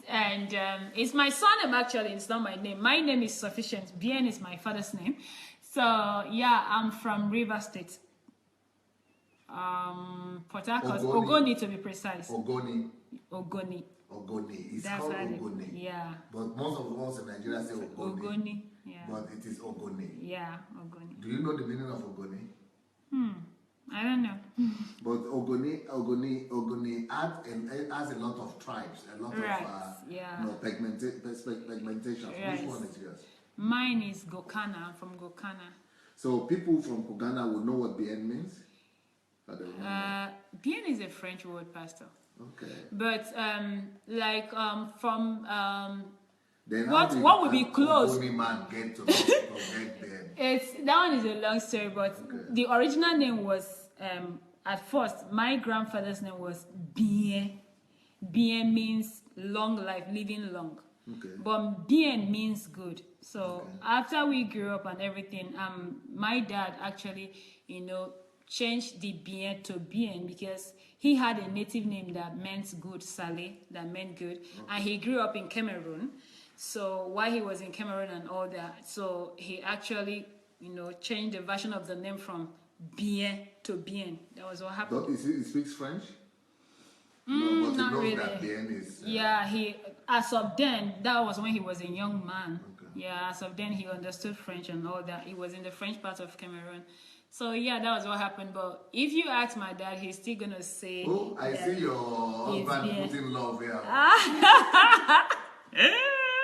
And it's my surname, actually. It's not my name. My name is Sufficient. Bien is my father's name. So, yeah, I'm from River State. Port Harcourt. Ogoni, to be precise. Ogoni. It's That's called Ogoni. Yeah. But most of us in Nigeria say Ogoni. Yeah. But it is Ogoni. Yeah, Ogoni. Do you know the meaning of Ogoni? I don't know. But Ogoni has a lot of tribes, a lot of pigmentation. Which one is yours? Mine is Gokana. I'm from Gokana. So people from Gokana will know what Bien means? Bien is a French word, Pastor. Okay. But from then what would be close? Man get to get Bien. That one is a long story, but the original name was at first my grandfather's name was Bien. Bien means long life, living long. Okay. But Bien means good. So after we grew up and everything, my dad actually, changed the Bien to Bien because he had a native name that meant good, Saleh, that meant good. And he grew up in Cameroon. So while he was in Cameroon and all that, so he actually, changed the version of the name from Bien to Bien. That was what happened. But he speaks French? No, but not he knows really. That Bien is... as of then, that was when he was a young man. Okay. Yeah, so then he understood French and all that. He was in the French part of Cameroon. So yeah, that was what happened. But if you ask my dad, he's still gonna say. Oh, I see your husband putting love here.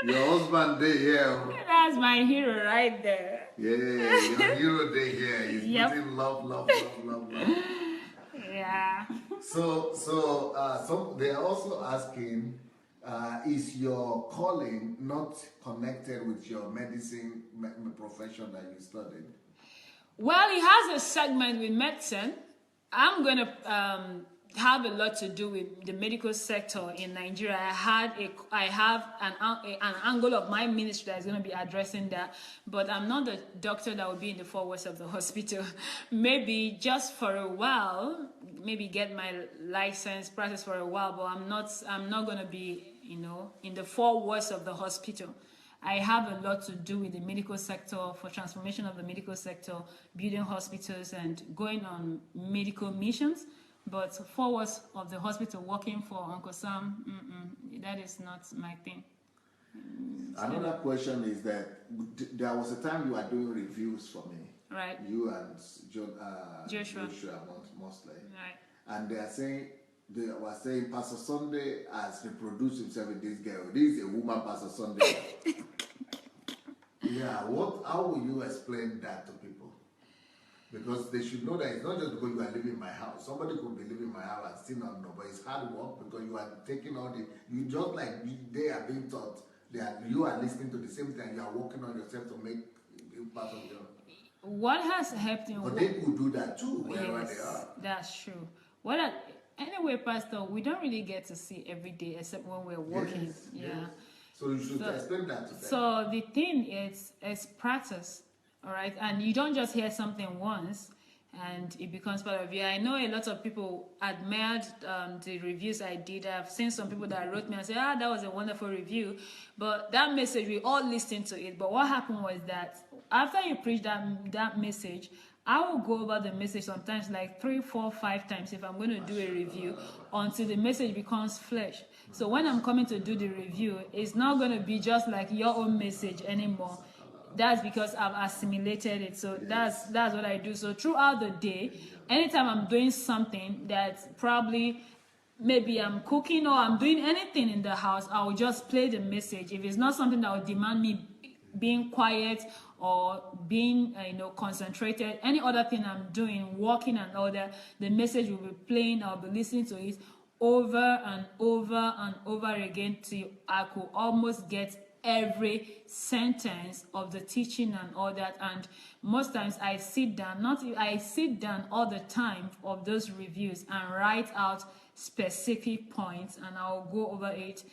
Your husband day here. That's my hero right there. Yeah, your hero day here. He's putting love. Yeah. So they are also asking, is your calling not connected with your medicine profession that you studied? Well, it has a segment with medicine. I'm going to have a lot to do with the medical sector in Nigeria. I have an angle of my ministry that is going to be addressing that, but I'm not the doctor that will be in the four walls of the hospital. Maybe just for a while, maybe get my license, practice for a while, but I'm not going to be, in the four walls of the hospital. I have a lot to do with the medical sector, for transformation of the medical sector, building hospitals and going on medical missions. But forward of the hospital, working for Uncle Sam, that is not my thing. Another question is that there was a time you were doing reviews for me. Right. You and Joshua mostly. Right. And they were saying Pastor Sunday has reproduced himself with this girl. This is a woman, Pastor Sunday. Yeah, how will you explain that to people? Because they should know that it's not just because you are living in my house. Somebody could be living in my house and still not know, but it's hard work because you are taking all they are being taught that you are listening to the same thing, you are working on yourself to make part of your. What has helped in But they could do that too, wherever they are. That's true. Anyway, Pastor, we don't really get to see every day except when we're working. Yes. So you should explain that to them. So the thing is practice, all right? And you don't just hear something once and it becomes part of you. I know a lot of people admired the reviews I did. I've seen some people that wrote me and say, that was a wonderful review. But that message, we all listened to it. But what happened was that after you preach that message, I will go over the message sometimes like 3, 4, 5 times if I'm going to do a review until the message becomes flesh. So when I'm coming to do the review, it's not going to be just like your own message anymore. That's because I've assimilated it. So that's what I do. So throughout the day, anytime I'm doing something that probably maybe I'm cooking or I'm doing anything in the house, I will just play the message. If it's not something that will demand me being quiet or being concentrated, any other thing I'm doing, walking and all that, the message will be playing. I'll be listening to it over and over and over again till I could almost get every sentence of the teaching and all that. And most times I sit down all the time of those reviews and write out specific points, and I'll go over it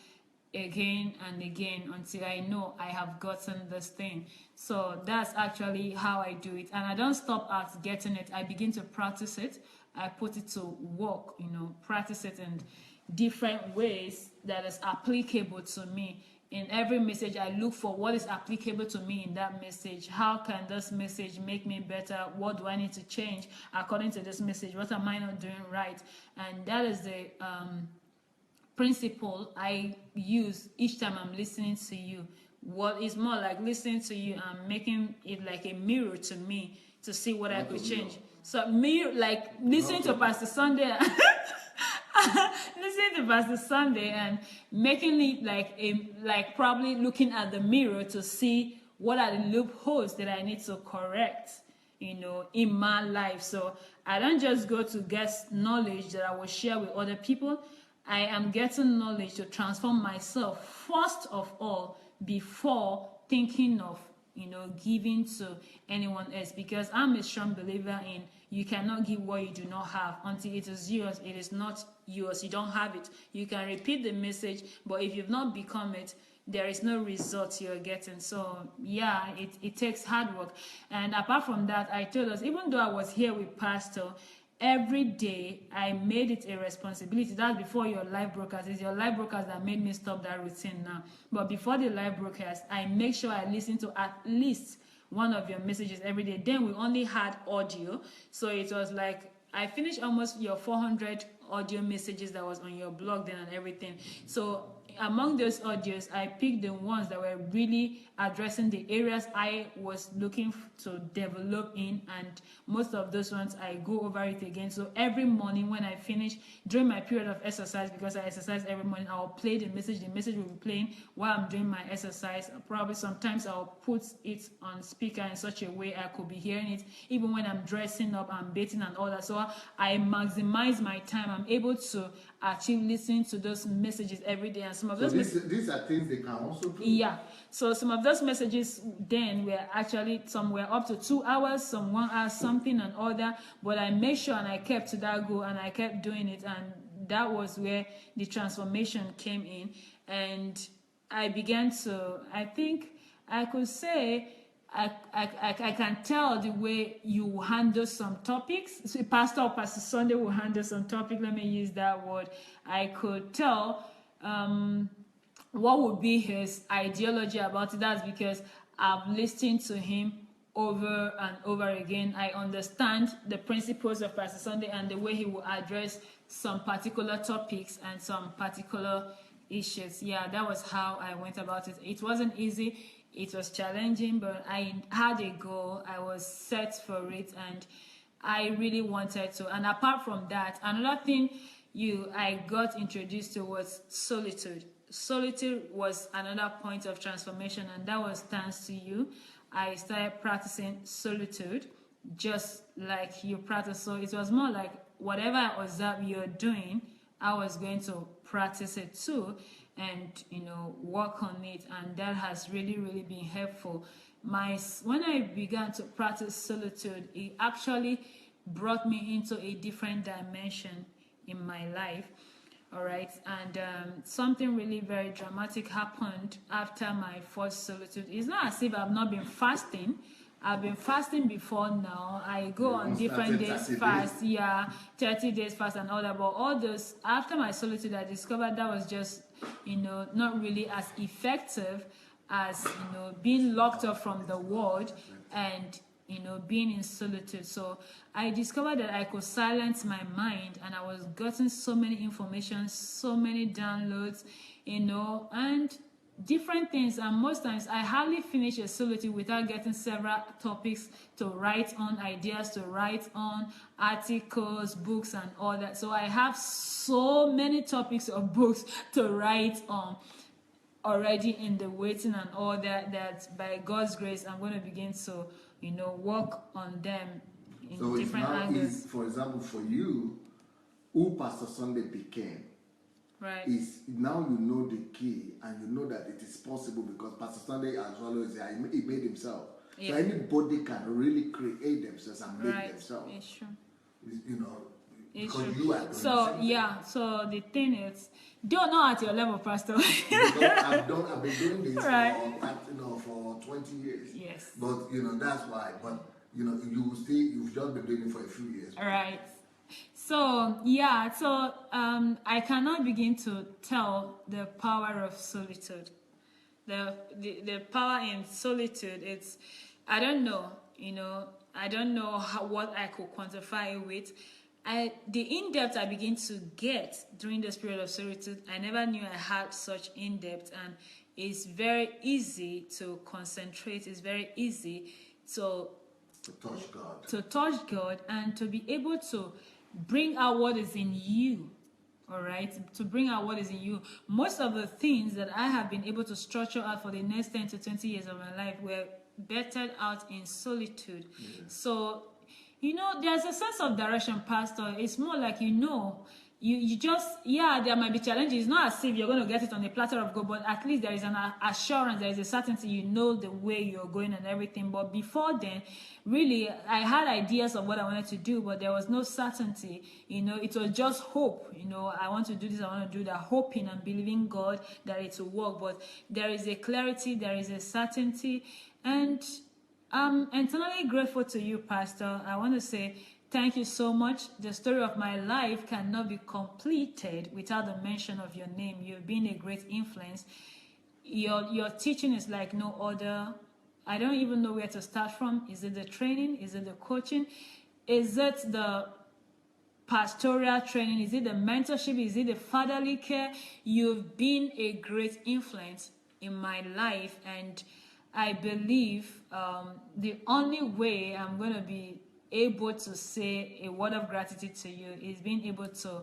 again and again until I know I have gotten this thing. So that's actually how I do it, and I don't stop at getting it. I begin to practice it. I put it to work, practice it in different ways that is applicable to me. In every message, I look for what is applicable to me in that message. How can this message make me better? What do I need to change according to this message? What am I not doing right? And that is the principle I use each time I'm listening to you. What is more like listening to you and making it like a mirror to me to see what I could change. So mirror, like listening to Pastor Sunday. Listening to Pastor Sunday and making it like probably looking at the mirror to see what are the loopholes that I need to correct, in my life. So I don't just go to get knowledge that I will share with other people. I am getting knowledge to transform myself first of all before thinking of giving to anyone else, because I'm a strong believer in you cannot give what you do not have. Until it is yours, it is not yours. You don't have it. You can repeat the message, but if you've not become it, there is no result you're getting. So yeah, it takes hard work. And apart from that, I told us, even though I was here with Pastor, every day I made it a responsibility. That's before your live broadcast. It's your live broadcast that made me stop that routine now. But before the live broadcast, I make sure I listen to at least one of your messages every day. Then we only had audio. So it was like, I finished almost your 400 audio messages that was on your blog then and everything. So among those audios, I picked the ones that were really addressing the areas I was looking to develop in, and most of those ones I go over it again. So every morning when I finish during my period of exercise, because I exercise every morning, I'll play the message. The message will be playing while I'm doing my exercise. Probably sometimes I'll put it on speaker in such a way I could be hearing it even when I'm dressing up and bathing and all that. So I maximize my time. I'm able to achieve listening to those messages every day, and some of those these are things they can also do. Yeah, so some of those messages then were actually, some were up to 2 hours, some 1 hour something and all that, but I made sure and I kept to that goal and I kept doing it, and that was where the transformation came in. And I began to, I think I could say, I can tell the way you handle some topics. So Pastor or Pastor Sunday will handle some topic. Let me use that word. I could tell what would be his ideology about it. That's because I've listened to him over and over again. I understand the principles of Pastor Sunday and the way he will address some particular topics and some particular issues. Yeah, that was how I went about it. It wasn't easy. It was challenging, but I had a goal. I was set for it, and I really wanted to. And apart from that, another thing I got introduced to was solitude. Solitude was another point of transformation, and that was thanks to you. I started practicing solitude just like you practice. So it was more like whatever I observed you're doing, I was going to practice it too, and work on it, and that has really been helpful. When I began to practice solitude, it actually brought me into a different dimension in my life. All right, and something really very dramatic happened after my first solitude. It's not as if I've not been fasting. I've been fasting before now. I go on different days fast, 30 days fast and all that. But all those, after my solitude, I discovered that was just, not really as effective as, being locked up from the world and, being in solitude. So I discovered that I could silence my mind, and I was getting so many information, so many downloads, and different things. And most times I hardly finish a solitude without getting several topics to write on, ideas to write on, articles, books and all that. So I have so many topics of books to write on already in the waiting and all that by God's grace I'm going to begin to work on them in so different angles. For example, for you, who Pastor Sunday became, right, is now you know the key, and you know that it is possible because Pastor Sunday as well as he made himself. Yeah. So anybody can really create themselves and make themselves. It's true. Because you are so the thing is, don't know at your level, Pastor. I've been doing this for 20 years. Yes. But that's why. But you've just been doing it for a few years. Right. So I cannot begin to tell the power of solitude. The power in solitude, it's, I don't know, I don't know what I could quantify it with. The in-depth I begin to get during this period of solitude, I never knew I had such in-depth, and it's very easy to concentrate. It's very easy to touch God and to be able to bring out what is in you. All right, to bring out what is in you. Most of the things that I have been able to structure out for the next 10 to 20 years of my life were bettered out in solitude. Yeah. So there's a sense of direction, Pastor. It's more like you just, there might be challenges. It's not as if you're going to get it on a platter of gold, but at least there is an assurance, there is a certainty, the way you're going and everything. But before then, really, I had ideas of what I wanted to do, but there was no certainty. It was just hope. I want to do this, I want to do that, hoping and believing God that it will work. But there is a clarity, there is a certainty, and I'm eternally grateful to you, Pastor. I want to say thank you so much. The story of my life cannot be completed without the mention of your name. You've been a great influence. Your teaching is like no other. I don't even know where to start from. Is it the training? Is it the coaching? Is it the pastoral training, is it the mentorship, is it the fatherly care, you've been a great influence in my life. And I believe the only way I'm going to be able to say a word of gratitude to you is being able to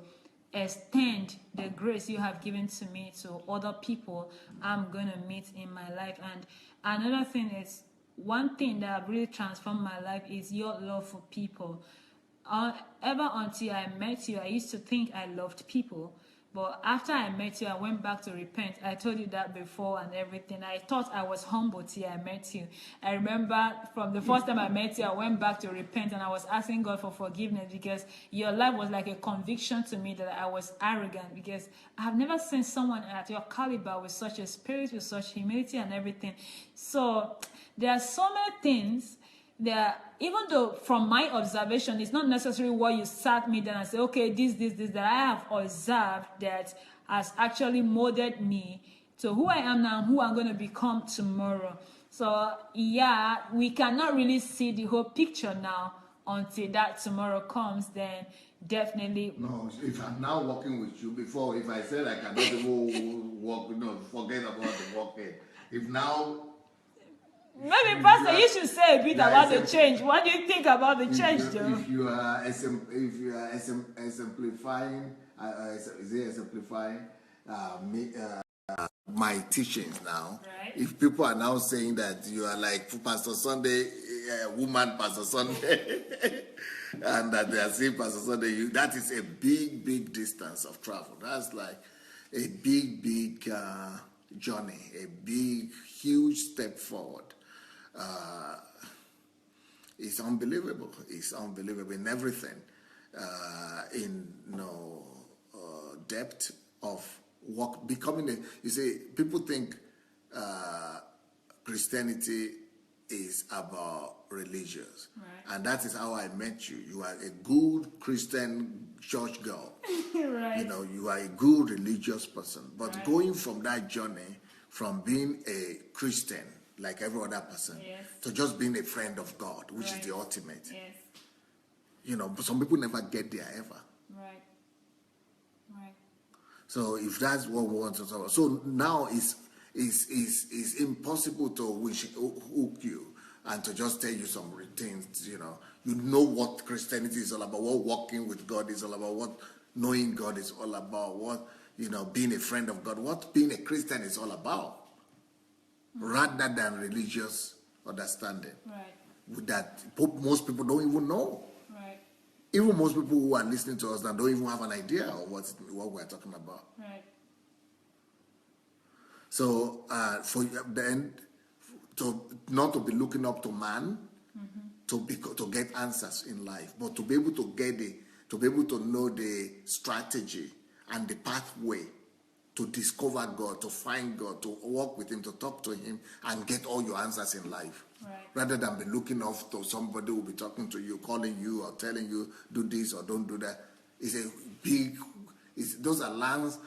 extend the grace you have given to me to other people I'm going to meet in my life. And another thing is, one thing that really transformed my life is your love for people. Ever until I met you, I used to think I loved people. But after I met you, I went back to repent. I told you that before and everything. I thought I was humble till I met you. I remember from the first time I met you, I went back to repent and I was asking God for forgiveness, because your life was like a conviction to me that I was arrogant, because I have never seen someone at your caliber with such a spirit, with such humility and everything. So there are so many things that, even though from my observation, it's not necessarily what you sat me down and say, okay, this, that I have observed that has actually molded me to who I am now and who I'm going to become tomorrow. So yeah, we cannot really see the whole picture now until that tomorrow comes. Then definitely. No, if I'm now working with you, before, if I said I cannot even work, forget about the working. If now, maybe Pastor, you should say a bit about the change. What do you think about the change, though? If you are exemplifying, is it exemplifying my teachings now? Right. If people are now saying that you are like Pastor Sunday, woman Pastor Sunday, and that they are saying Pastor Sunday, that is a big distance of travel. That's like a big journey, a big, huge step forward. It's unbelievable. It's unbelievable in everything. In depth of work, becoming a. You see, people think Christianity is about religious, right. And that is how I met you. You are a good Christian church girl. Right. You are a good religious person. But right. Going from that journey, from being a Christian like every other person, yes. to just being a friend of God, which right. is the ultimate. Yes. But some people never get there ever. Right. Right. So if that's what we want to talk about, so now it's impossible to hook you and to just tell you some things. You know what Christianity is all about, what walking with God is all about, what knowing God is all about, what being a friend of God, what being a Christian is all about. Rather than religious understanding. Right. That most people don't even know. Right. Even most people who are listening to us that don't even have an idea of what we're talking about. Right. So for then to not to be looking up to man, to get answers in life, but to be able to to be able to know the strategy and the pathway to discover God, to find God, to walk with Him, to talk to Him, and get all your answers in life. Right. Rather than be looking off to somebody who will be talking to you, calling you, or telling you, do this or don't do that. Those are landmark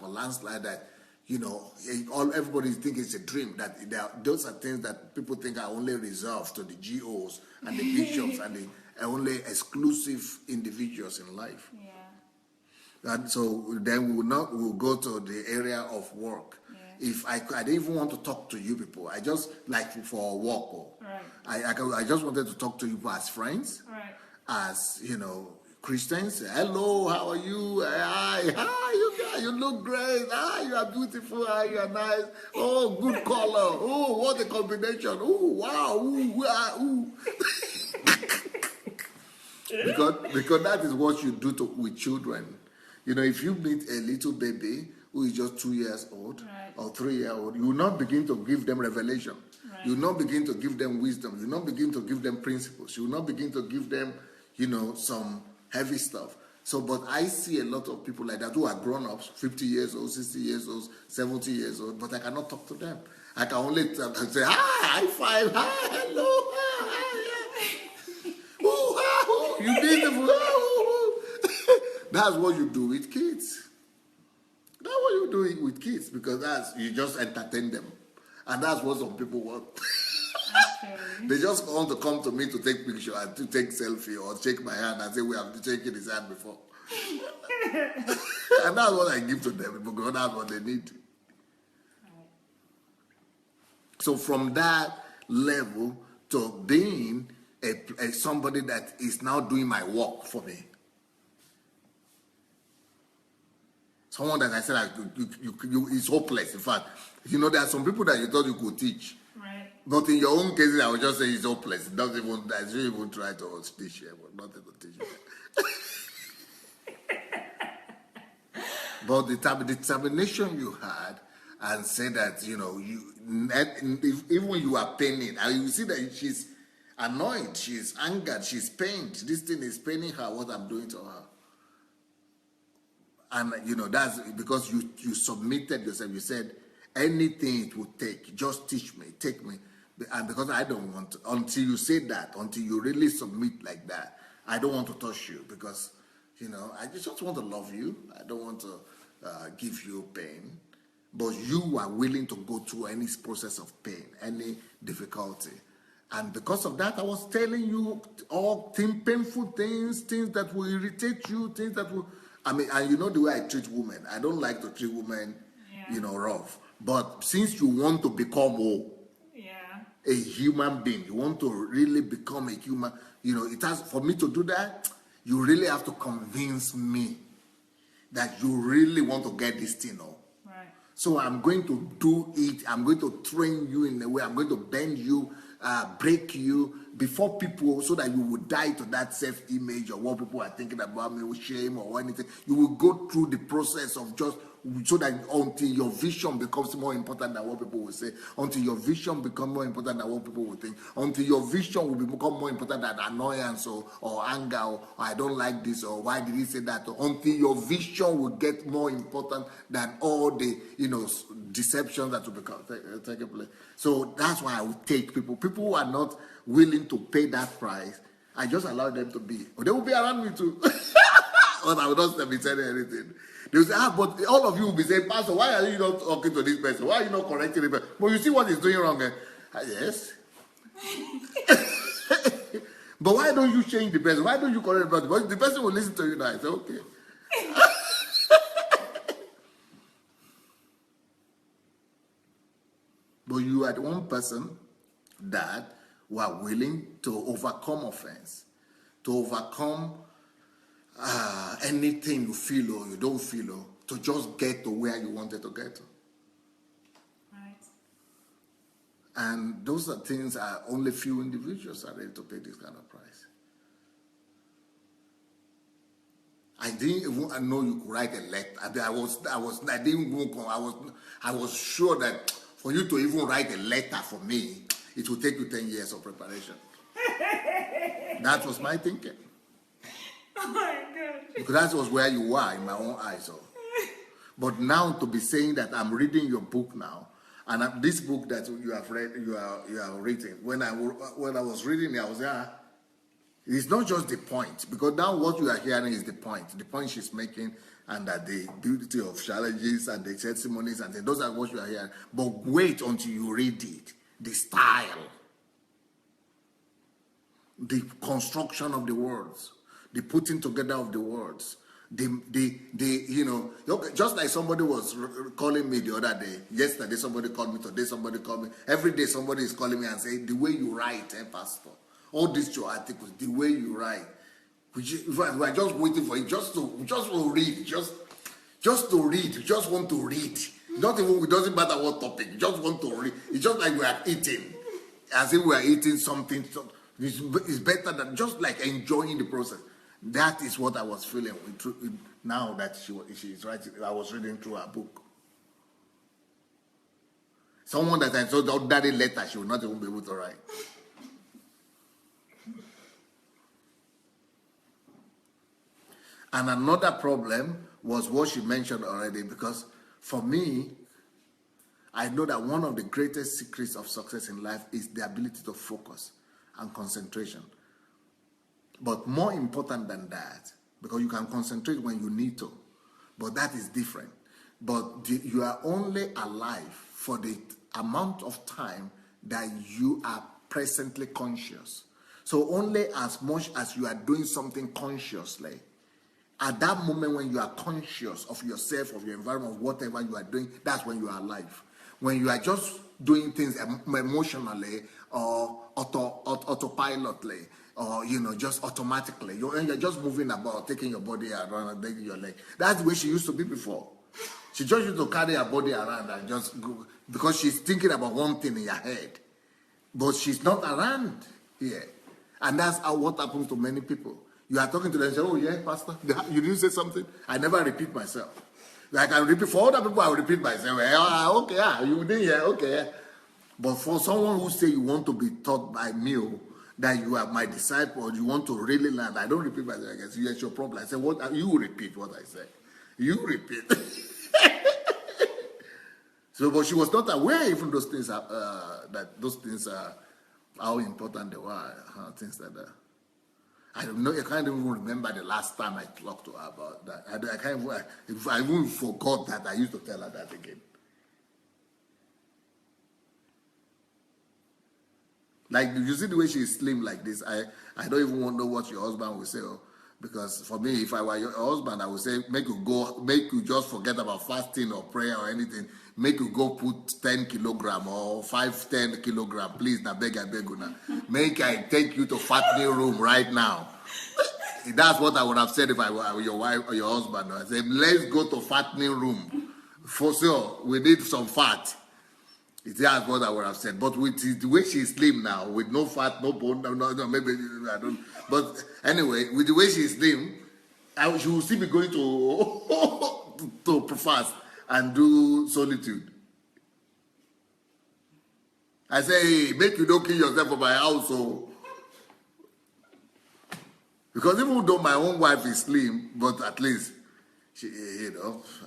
or landslide that, everybody thinks it's a dream. Those are things that people think are only reserved to the GOs and the bishops and the only exclusive individuals in life. Yeah. And so then we'll go to the area of work. Yeah. If I didn't even want to talk to you people, I just like for a walk. Right. I just wanted to talk to you as friends, Right. as Christians. Hello, how are you? Hi, you guys, you look great. Hi, you are beautiful. Hi, you are nice. Oh, good color. Oh, what a combination. Oh, wow. Ooh, wow, ooh. because that is what you do with children. If you meet a little baby who is just 2 years old, right. or 3 years old, you will not begin to give them revelation. Right. You will not begin to give them wisdom. You will not begin to give them principles. You will not begin to give them, some heavy stuff. So, but I see a lot of people like that who are grown-ups, 50 years old, 60 years old, 70 years old, but I cannot talk to them. I can only say, hi, high five, hi, hello, hi. Ooh, you beautiful. That's what you do with kids. That's what you do with kids, because you just entertain them. And that's what some people want. Surely. They just want to come to me to take picture and to take selfie or shake my hand and say we have taken his hand before. And that's what I give to them because that's what they need. So from that level to being a somebody that is now doing my work for me. Someone that I said like, you is hopeless. In fact, there are some people that you thought you could teach. Right. But in your own cases, I would just say it's hopeless. It doesn't even, I shouldn't even try to teach you, but nothing to teach you. But the determination you had and say that, even when you are paining, and you see that she's annoyed, she's angered, she's pained. This thing is paining her, what I'm doing to her. And, that's because you submitted yourself. You said, anything it would take, just teach me, take me. And because I don't want to, until you say that, until you really submit like that, I don't want to touch you because, I just want to love you. I don't want to give you pain. But you are willing to go through any process of pain, any difficulty. And because of that, I was telling you all painful things that will irritate you, things that will, and you know the way I treat women. I don't like to treat women, rough. But since you want to become a human being, you want to really become a human, it has, for me to do that, you really have to convince me that you really want to get this thing off. Right. So I'm going to do it. I'm going to train you in a way. I'm going to bend you, break you before people so that you will die to that self-image or what people are thinking about me, shame or anything. You will go through the process of just so that until your vision becomes more important than what people will say, until your vision becomes more important than what people will think, until your vision will become more important than annoyance or anger or I don't like this or why did he say that, or until your vision will get more important than all the deceptions that will become take place. So that's why I would take people who are not willing to pay that price. I just allow them to be. They will be around me too. Or I will not be telling anything. They will say, but all of you will be saying, Pastor, why are you not talking to this person? Why are you not correcting him? But you see what he's doing wrong. Yes. But why don't you change the person? Why don't you correct the person? But the person will listen to you now. I say, okay. But you are the one person that were willing to overcome offense, to overcome anything you feel or you don't feel, to just get to where you wanted to get to. Right. And those are things only few individuals are ready to pay this kind of price. I didn't even know you could write a letter. I was sure that for you to even write a letter for me, it would take you 10 years of preparation. That was my thinking. Oh my God. Because that was where you were in my own eyes. But now to be saying that I'm reading your book now, and this book that you have read, you are reading. When I was reading it, I was it's not just the point, because now what you are hearing is the point she's making, and that the beauty of challenges and the testimonies, and those are what you are hearing. But wait until you read it, the style, the construction of the words, the putting together of the words, just like somebody was calling me the other day. Yesterday somebody called me, today somebody called me. Every day somebody is calling me and saying, the way you write, Pastor, all these your articles, the way you write. We are just waiting for it, just to read, just to read. We just want to read. Not even, it doesn't matter what topic. We just want to read. It's just like we are eating, as if we are eating something. It's better than just like enjoying the process. That is what I was feeling now that she's writing. I was reading through her book. Someone that I saw the ordinary letter, she would not even be able to write. And another problem was what she mentioned already, because for me, I know that one of the greatest secrets of success in life is the ability to focus and concentration. But more important than that, because you can concentrate when you need to, but that is different. But you are only alive for the amount of time that you are presently conscious. So only as much as you are doing something consciously, at that moment when you are conscious of yourself, of your environment, of whatever you are doing, that's when you are alive. When you are just doing things emotionally or autopilotly, or just automatically, you're just moving about, taking your body around and taking your leg. That's the way she used to be before. She just used to carry her body around and just go, because she's thinking about one thing in her head, but she's not around here. And that's what happens to many people. You are talking to them and say, oh yeah, Pastor, you didn't say something? I never repeat myself. Like I repeat, for other people, I will repeat myself. Okay, you didn't hear, okay. But for someone who say you want to be taught by me, that you are my disciple, you want to really learn, I don't repeat myself. I guess it's your problem. I say, what? You repeat what I say. You repeat. So, but she was not aware even those things are, that those things are, how important they were, things like that. I don't know. I can't even remember the last time I talked to her about that. I can't. I even forgot that I used to tell her that again. Like, you see the way she's slim like this. I don't even want to know what your husband will say. Because for me, if I were your husband, I would say make you just forget about fasting or prayer or anything. Make you go put 10 kilogram or 10 kilogram, please. Na beg, una. Make I take you to fattening room right now. That's what I would have said if I were your wife or your husband. I said, let's go to fattening room. For sure, we need some fat. That's what I would have said. But with the way she's slim now, with no fat, no bone, no, maybe I don't. But anyway, with the way she's slim, she will still be going to fast and do solitude. I say, hey, make you don't kill yourself for my house, so. Because even though my own wife is slim, but at least she,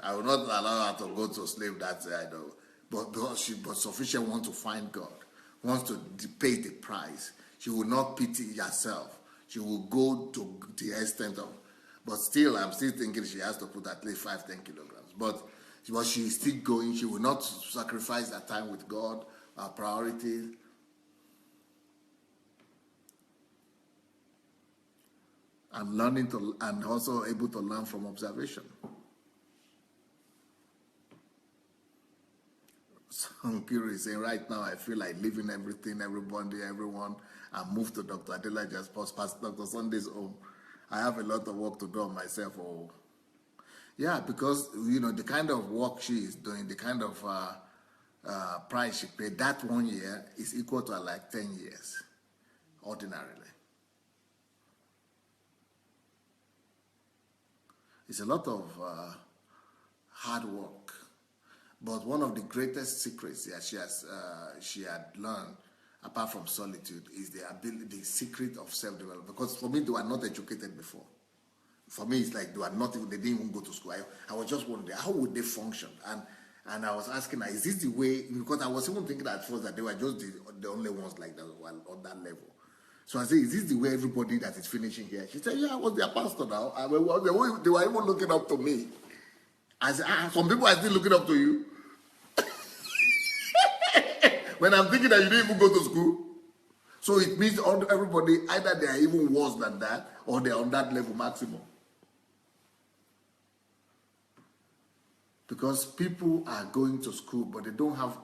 I will not allow her to go to sleep that I know. But Sufficient wants to find God, wants to pay the price. She will not pity herself. She will go to the extent of, but still, I'm still thinking she has to put at least 10 kilograms. But she's still going. She will not sacrifice her time with God, her priorities. And also able to learn from observation. I'm curious, saying right now I feel like leaving everything, everybody, everyone, and move to Dr. Adelaja's post, Dr. Sunday's home. I have a lot of work to do on myself. Yeah, because the kind of work she is doing, the kind of price she paid, that 1 year is equal to like 10 years, ordinarily. It's a lot of hard work. But one of the greatest secrets that she had learned, apart from solitude, is the secret of self-development. Because for me, they were not educated before. For me, it's like they didn't even go to school. I was just wondering, how would they function? And I was asking her, is this the way? Because I was even thinking at first that they were just the only ones like that on that level. So I said, is this the way everybody that is finishing here? She said, yeah, I was their pastor now. They were even looking up to me. I said, some people are still looking up to you. When I'm thinking that you didn't even go to school. So it means everybody, either they are even worse than that, or they're on that level maximum. Because people are going to school, but they don't have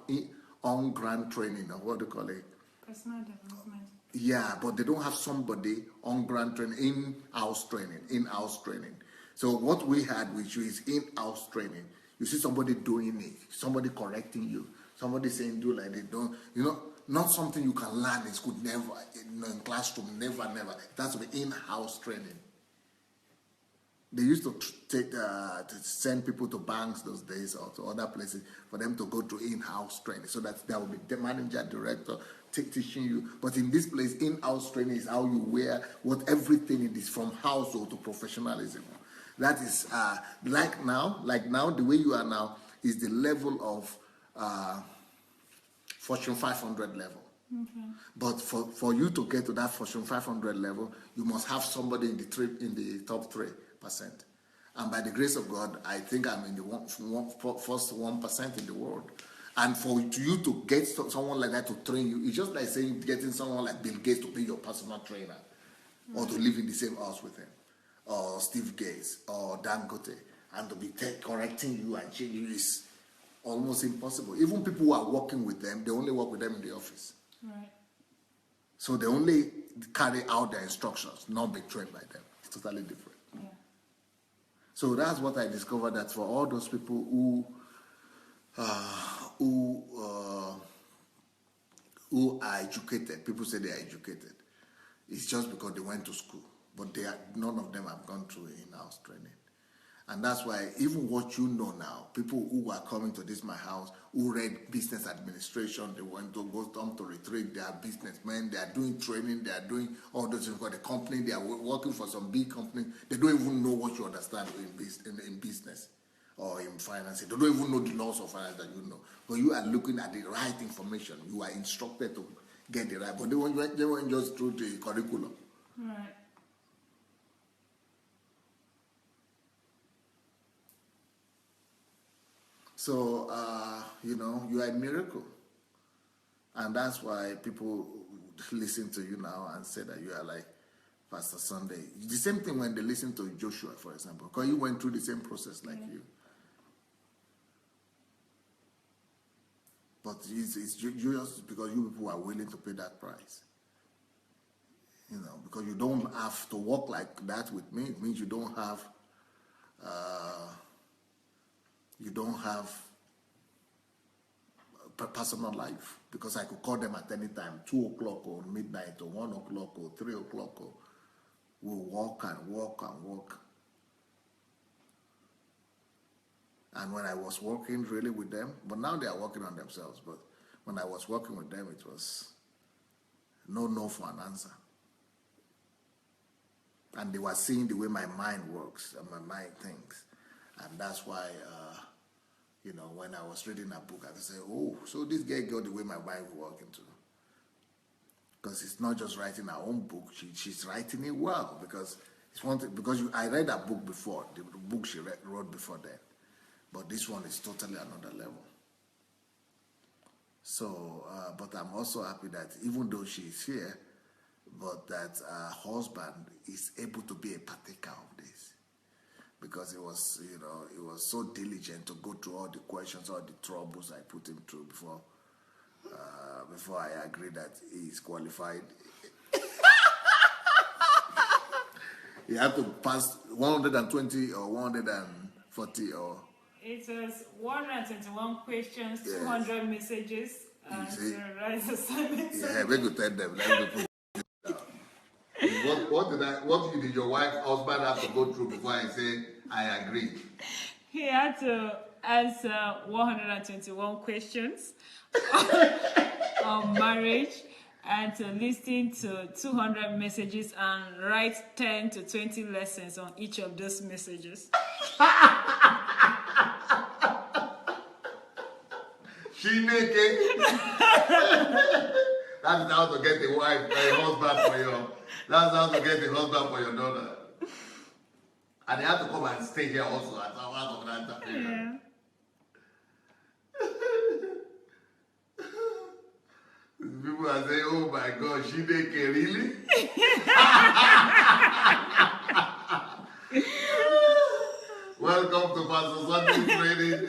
on-ground training, or what do you call it? Personal development. Yeah, but they don't have somebody on-ground training, in-house training. So what we had, which is in-house training, you see somebody doing it, somebody correcting you, somebody saying do like they don't, not something you can learn in school, never, in classroom, never. It has to be in-house training. They used to to send people to banks those days or to other places for them to go to in-house training, so that there will be the manager, director teaching you. But in this place, in-house training is how you wear what everything it is, from household to professionalism. That is like now, the way you are now is the level of Fortune 500 level. Okay. But for you to get to that Fortune 500 level, you must have somebody in the top 3%. And by the grace of God, I think I'm in the first 1% in the world. And for you to get someone like that to train you, it's just like saying getting someone like Bill Gates to be your personal trainer, or to live in the same house with him, or Steve Gates, or Dangote, and to be correcting you and changing you is almost impossible. Even people who are working with them, they only work with them in the office. Right. So they only carry out their instructions, not be trained by them. It's totally different. Yeah. So that's what I discovered, that for all those people who are educated, people say they are educated, it's just because they went to school, but none of them have gone through in-house training. And that's why even what you know now, people who are coming to my house, who read business administration, they want to go down to retreat, they are businessmen, they are doing training, they are doing all those things for the company, they are working for some big company, they don't even know what you understand in business or in finance. They don't even know the laws of finance that you know. But you are looking at the right information. You are instructed to get the right, but they went just through the curriculum. Right. So, you are a miracle. And that's why people listen to you now and say that you are like Pastor Sunday. The same thing when they listen to Joshua, for example, because he went through the same process like you. But it's just because you people are willing to pay that price. Because you don't have to walk like that with me. It means you don't have a personal life, because I could call them at any time, 2 o'clock or midnight or 1 o'clock or 3 o'clock, or we'll walk and walk and walk. And when I was working really with them, but now they are working on themselves, but when I was working with them, it was no for an answer. And they were seeing the way my mind works and my mind thinks. And that's why, when I was reading a book, I would say, oh, so this guy got the way my mind working too. Because it's not just writing her own book, she's writing it well. Because I read a book before, the book she wrote before that. But this one is totally another level. So, but I'm also happy that even though she is here, but that her husband is able to be a partaker of this. Because it was so diligent to go through all the questions, all the troubles I put him through before I agreed that he is qualified. He had to pass 120 or 140 or... It was 121 questions, yes. 200 messages, and write assignments. Yeah, we could tell them. What did your husband have to go through before I say I agree? He had to answer 121 questions on marriage, and to listen to 200 messages and write 10 to 20 lessons on each of those messages. She naked. That's how to get a husband for your. That's how to get a husband for your daughter. And they have to come and stay here also as part of that. Yeah. People are saying, "Oh my God, she naked, really?" Welcome to Pastor Sunday training.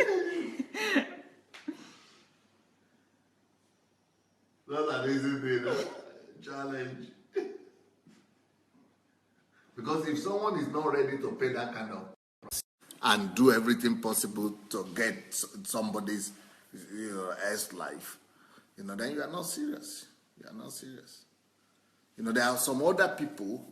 That's an easy thing, challenge. Because if someone is not ready to pay that kind of price and do everything possible to get somebody's else life, then you are not serious. You are not serious. There are some other people,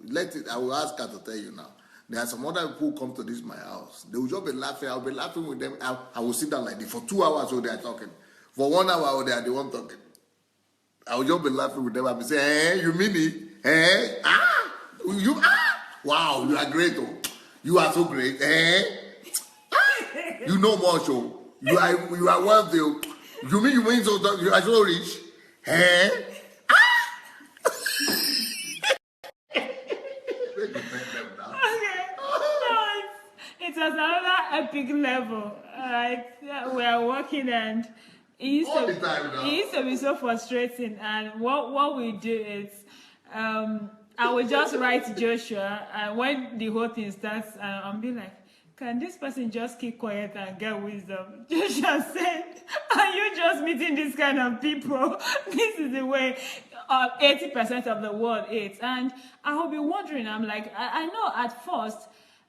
I will ask her to tell you now. There are some other people who come to my house. They will just be laughing. I'll be laughing with them. I will sit down like this for 2 hours while they are talking. For 1 hour they are the one talking. I will just be laughing with them. I'll be saying, hey, you mean it? Hey, wow, you are great. Oh. You are so great. Hey, you know much. Oh. You are wealthy. Oh. You mean so you are so rich? Hey, it was another epic level. We are working, and All the time now. It used to be so frustrating. And what we do is, I would just write Joshua, and when the whole thing starts, I'll be like, can this person just keep quiet and get wisdom? Joshua said, are you just meeting this kind of people? This is the way 80% of the world is. And I will be wondering, I'm like, I know at first,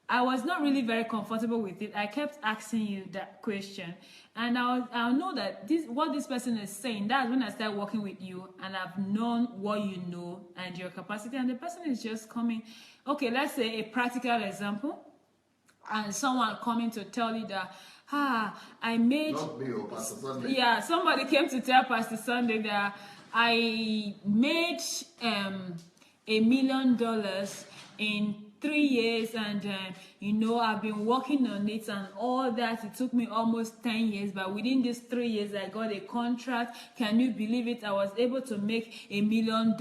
I was not really very comfortable with it. I kept asking you that question. And I'll know that what this person is saying, that's when I start working with you and I've known what you know and your capacity. And the person is just coming. Okay, let's say a practical example. And someone coming to tell you that, I made... Not me or Pastor Sunday. Yeah, somebody came to tell Pastor Sunday that I made $1 million in 3 years, and I've been working on it and all that. It took me almost 10 years, but within these 3 years I got a contract. Can you believe it? I was able to make $1 million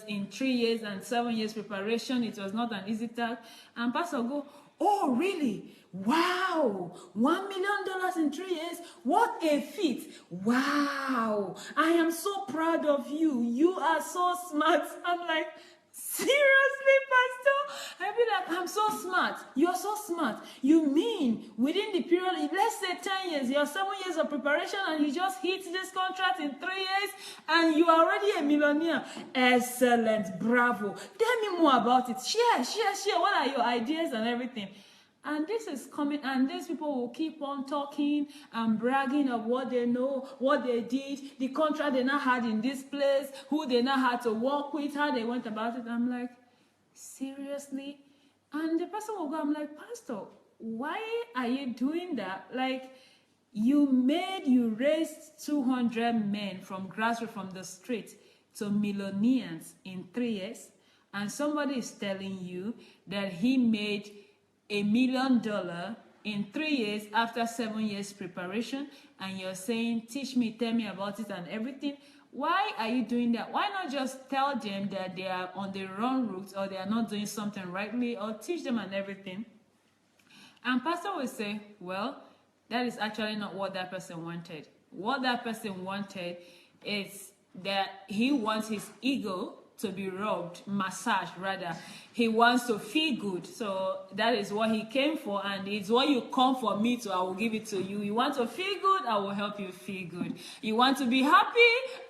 in 3 years and 7 years preparation. It was not an easy task. And Pastor go, oh really? Wow, $1 million in 3 years. What a feat. Wow, I am so proud of you. You are so smart. I'm like, seriously, Pastor? I'd be like, I'm so smart. You're so smart. You mean within the period, let's say 10 years, your 7 years of preparation, and you just hit this contract in 3 years, and you are already a millionaire? Excellent. Bravo. Tell me more about it. Share. What are your ideas and everything? And this is coming, and these people will keep on talking and bragging of what they know, what they did, the contract they now had in this place, who they now had to work with, how they went about it. I'm like, seriously? And the person will go, I'm like, Pastor, why are you doing that? Like, you raised 200 men from grassroots, from the street, to millionaires in 3 years, and somebody is telling you that he made $1 million in 3 years after 7 years preparation, and you're saying, teach me, tell me about it and everything. Why are you doing that? Why not just tell them that they are on the wrong route, or they are not doing something rightly, or teach them and everything? And Pastor will say, well, that is actually not what that person wanted. What that person wanted is that he wants his ego to be rubbed, massaged rather. He wants to feel good. So that is what he came for, and it's what you come for me to, I will give it to you. You want to feel good, I will help you feel good. You want to be happy,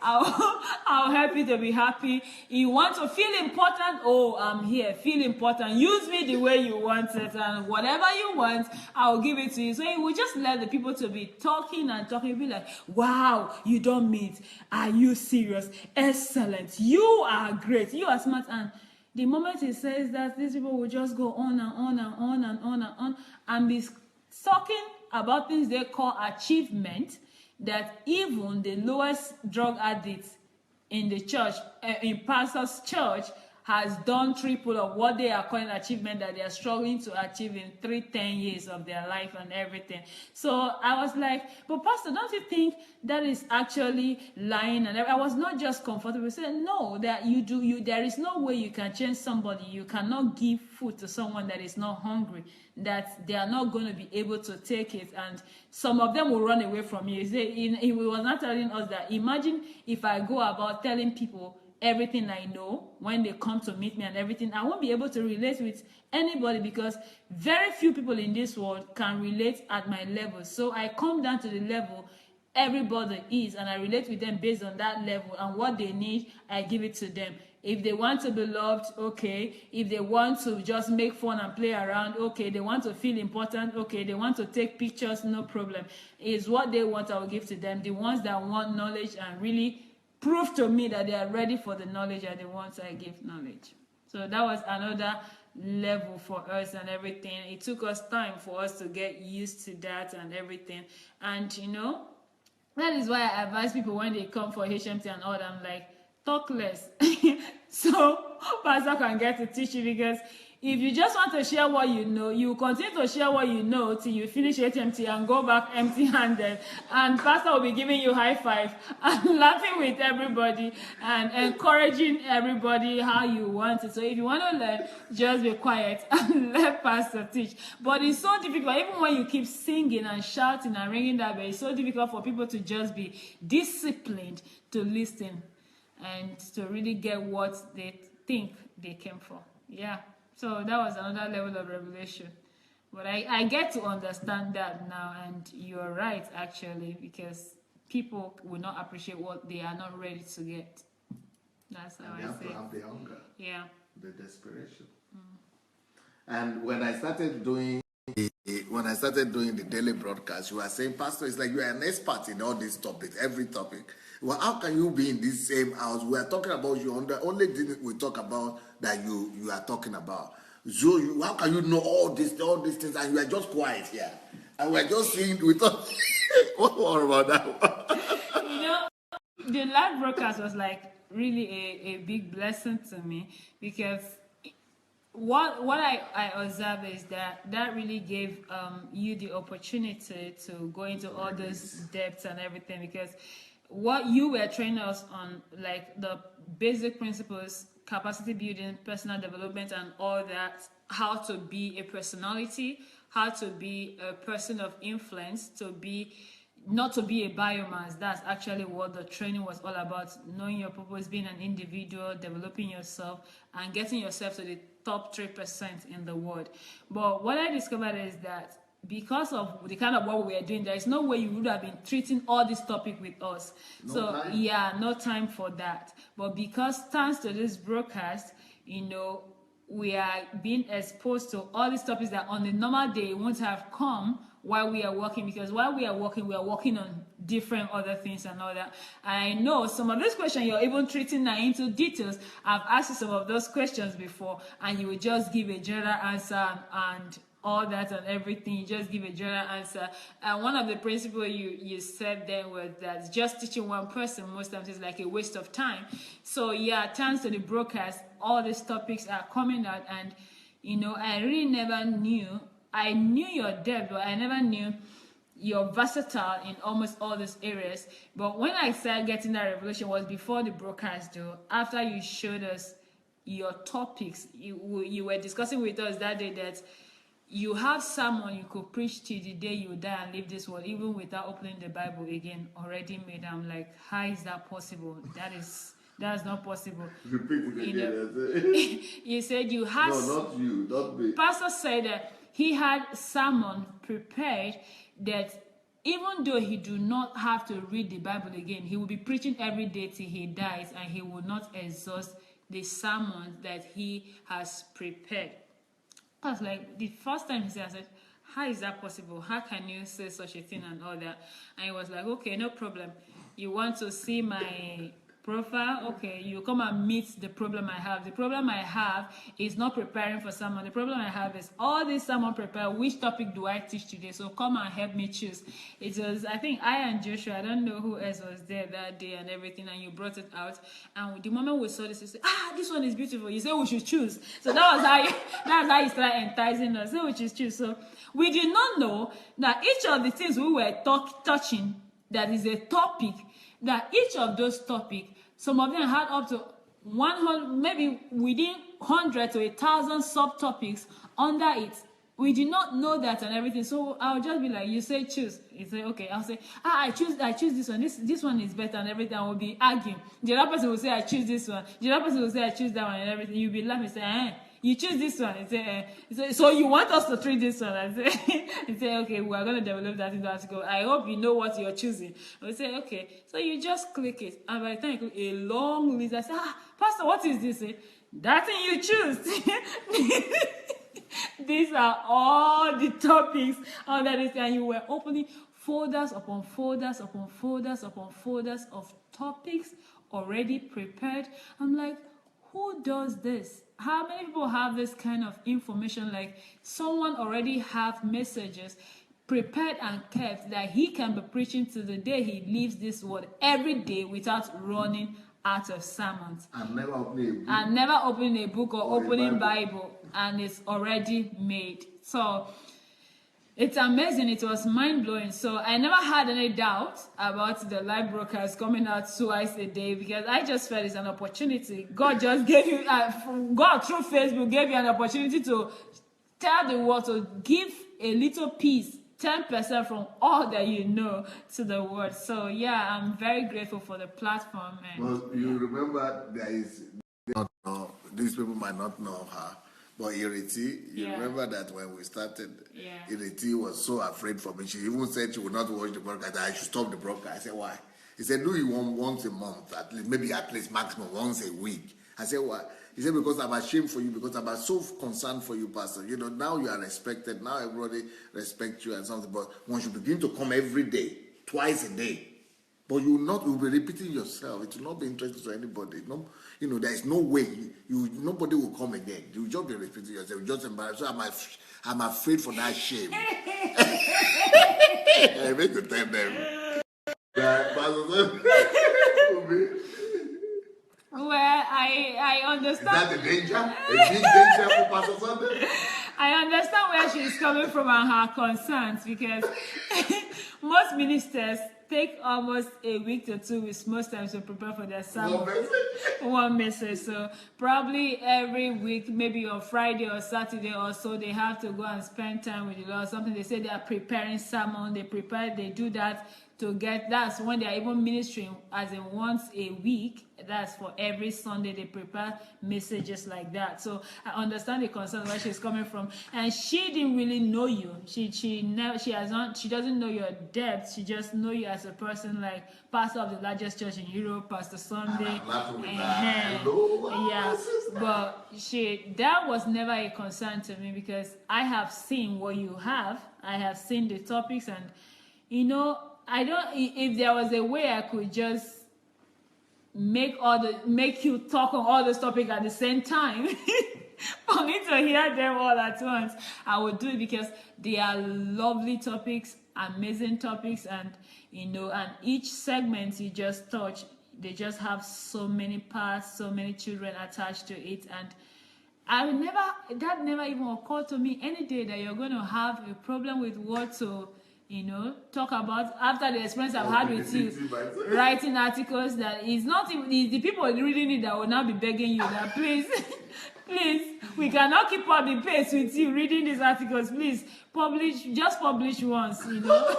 I'll help you to be happy. You want to feel important, oh, I'm here, feel important. Use me the way you want it, and whatever you want, I will give it to you. So you will just let the people to be talking and talking, be like, wow, you don't mean it. Are you serious? Excellent. You are great. You are smart. And the moment he says that, these people will just go on and on and on and on and on and be talking about things they call achievement, that even the lowest drug addict in the church, in pastor's church, has done triple of what they are calling achievement that they are struggling to achieve in 10 years of their life and everything. So I was like, but Pastor, don't you think that is actually lying? And I was not just comfortable saying, no, that there is no way you can change somebody. You cannot give food to someone that is not hungry, that they are not going to be able to take it, and some of them will run away from you. He was not telling us that, imagine if I go about telling people everything I know when they come to meet me and everything, I won't be able to relate with anybody, because very few people in this world can relate at my level. So I come down to the level everybody is, and I relate with them based on that level, and what they need, I give it to them. If they want to be loved, okay. If they want to just make fun and play around, okay. They want to feel important, okay. They want to take pictures, no problem. It's what they want, I will give to them. The ones that want knowledge and really prove to me that they are ready for the knowledge are the ones I give knowledge. So that was another level for us and everything. It took us time for us to get used to that and everything. And that is why I advise people when they come for HMT and all that, I'm like, talk less. So Pastor can get to teach you, because If you just want to share what you know, you continue to share what you know till you finish it empty and go back empty-handed. And pastor will be giving you high five and laughing with everybody and encouraging everybody how you want it. So if you want to learn, just be quiet and let pastor teach. But it's so difficult, even when you keep singing and shouting and ringing that bell, it's so difficult for people to just be disciplined to listen and to really get what they think they came for. Yeah. So that was another level of revelation. But I get to understand that now, and you're right, actually, because people will not appreciate what they are not ready to get. That's how I say. You have to have the hunger. Yeah. The desperation. And when I started doing the daily broadcast, you were saying, Pastor, it's like you are an expert in all these topics, every topic. Well, how can you be in this same house? We are talking about you on the only thing we talk about that you are talking about. So how can you know all these things and you are just quiet here? And we're just seeing we thought what more about that? You know, the live broadcast was like really a big blessing to me, because what I observe is that really gave you the opportunity to go into all those depths and everything, because what you were training us on, like the basic principles, capacity building, personal development, and all that, how to be a personality, how to be a person of influence, not to be a biomass. That's actually what the training was all about: knowing your purpose, being an individual, developing yourself, and getting yourself to the top 3% in the world. But what I discovered is that because of the kind of what we are doing, there is no way you would have been treating all this topic with us. No time for that. But because thanks to this broadcast, we are being exposed to all these topics that on the normal day won't have come while we are working, because while we are working on different other things and all that. And I know some of these questions you're even treating now into details. I've asked you some of those questions before, and you will just give a general answer and all that and everything. You just give a general answer. And one of the principles you said then was that just teaching one person most times is like a waste of time. So yeah, thanks to the broadcast, all these topics are coming out, and I really never knew. I knew your depth, but I never knew you're versatile in almost all these areas. But when I started getting that revelation was before the broadcast, though. After you showed us your topics, you were discussing with us that day that you have someone you could preach till the day you die and leave this world, even without opening the Bible again, already made. I'm like, how is that possible? That's not possible. Repeat it again. You said you had... No, not you, not me. Pastor said that he had someone prepared that even though he do not have to read the Bible again, he will be preaching every day till he dies, and he will not exhaust the sermon that he has prepared. I was like, the first time he said, I said, how is that possible? How can you say such a thing and all that? And he was like, okay, no problem. You want to see my profile? Okay, you come and meet the problem I have. The problem I have is not preparing for someone. The problem I have is all this someone prepare. Which topic do I teach today? So come and help me choose. It was, I think, I and Joshua. I don't know who else was there that day and everything. And you brought it out. And the moment we saw this, you said, this one is beautiful. You said we should choose. So that's how you started enticing us. So we should choose. So we did not know that each of the things we were touching, that is a topic, that each of those topics, some of them had up to 100, maybe within 100 to 1,000 subtopics under it. We did not know that and everything. So I'll just be like, you say choose. You say, okay. I'll say, I choose this one. This one is better and everything. I will be arguing. The other person will say, I choose this one. The other person will say, I choose that one and everything. You'll be laughing, say, you choose this one. You say, so you want us to treat this one? I say, okay, we are going to develop that into article. I hope you know what you're choosing. I say, okay. So you just click it. And by the time you click a long list, I say, Pastor, what is this? That thing you choose. These are all the topics under this. And you were opening folders upon folders upon folders upon folders of topics already prepared. I'm like, who does this? How many people have this kind of information? Like someone already have messages prepared and kept that he can be preaching to the day he leaves this world every day without running out of sermons. I'm never opening a book. I'm never opening a book or opening Bible. Bible, and it's already made. So it's amazing. It was mind-blowing. So I never had any doubt about the live broadcast coming out twice a day, because I just felt it's an opportunity. God just gave you, God through Facebook gave you an opportunity to tell the world, to give a little piece, 10% from all that you know, to the world. So yeah, I'm very grateful for the platform. And Well, you remember there is, these people might not know her, but Iriti, you remember that when we started, Iriti was so afraid for me. She even said she would not watch the broadcast. I should stop the broadcast. I said, why? He said, do you want once a month, at least, maybe at least maximum once a week. I said, why? He said, because I'm ashamed for you, because I'm so concerned for you, Pastor. You know, now you are respected. Now everybody respects you and something. But once you begin to come every day, twice a day, but you will be repeating yourself. It will not be interesting to anybody. No, you know, there is no way nobody will come again. You will just be repeating yourself. You just embarrassed. So I'm afraid for that shame. I make to tell them. Well, I understand. Is that a danger? A big danger for Pastor Sunday? I understand where she's coming from and her concerns, because most ministers take almost a week to 2 weeks most times to prepare for their sermon. One message. So probably every week, maybe on Friday or Saturday or so, they have to go and spend time with the Lord. Something they say they are preparing sermon. They do that to get, that's when they are even ministering as in once a week. That's for every Sunday they prepare messages like that. So I understand the concern where she's coming from, and she didn't really know you. She doesn't know your depth. She just know you as a person, like pastor of the largest church in Europe, Pastor Sunday. Yeah, but that was never a concern to me, because I have seen what you have. I have seen the topics, and you know, if there was a way I could just make you talk on all those topics at the same time for me to hear them all at once, I would do it, because they are lovely topics, amazing topics, and you know, and each segment you just touch, they just have so many parts, so many children attached to it. And that never even occurred to me any day that you're going to have a problem with what to, you know, talk about after the experience I've had with you writing articles. That is not even the people reading it that will now be begging you that please we cannot keep up the pace with you reading these articles. Please just publish once, you know,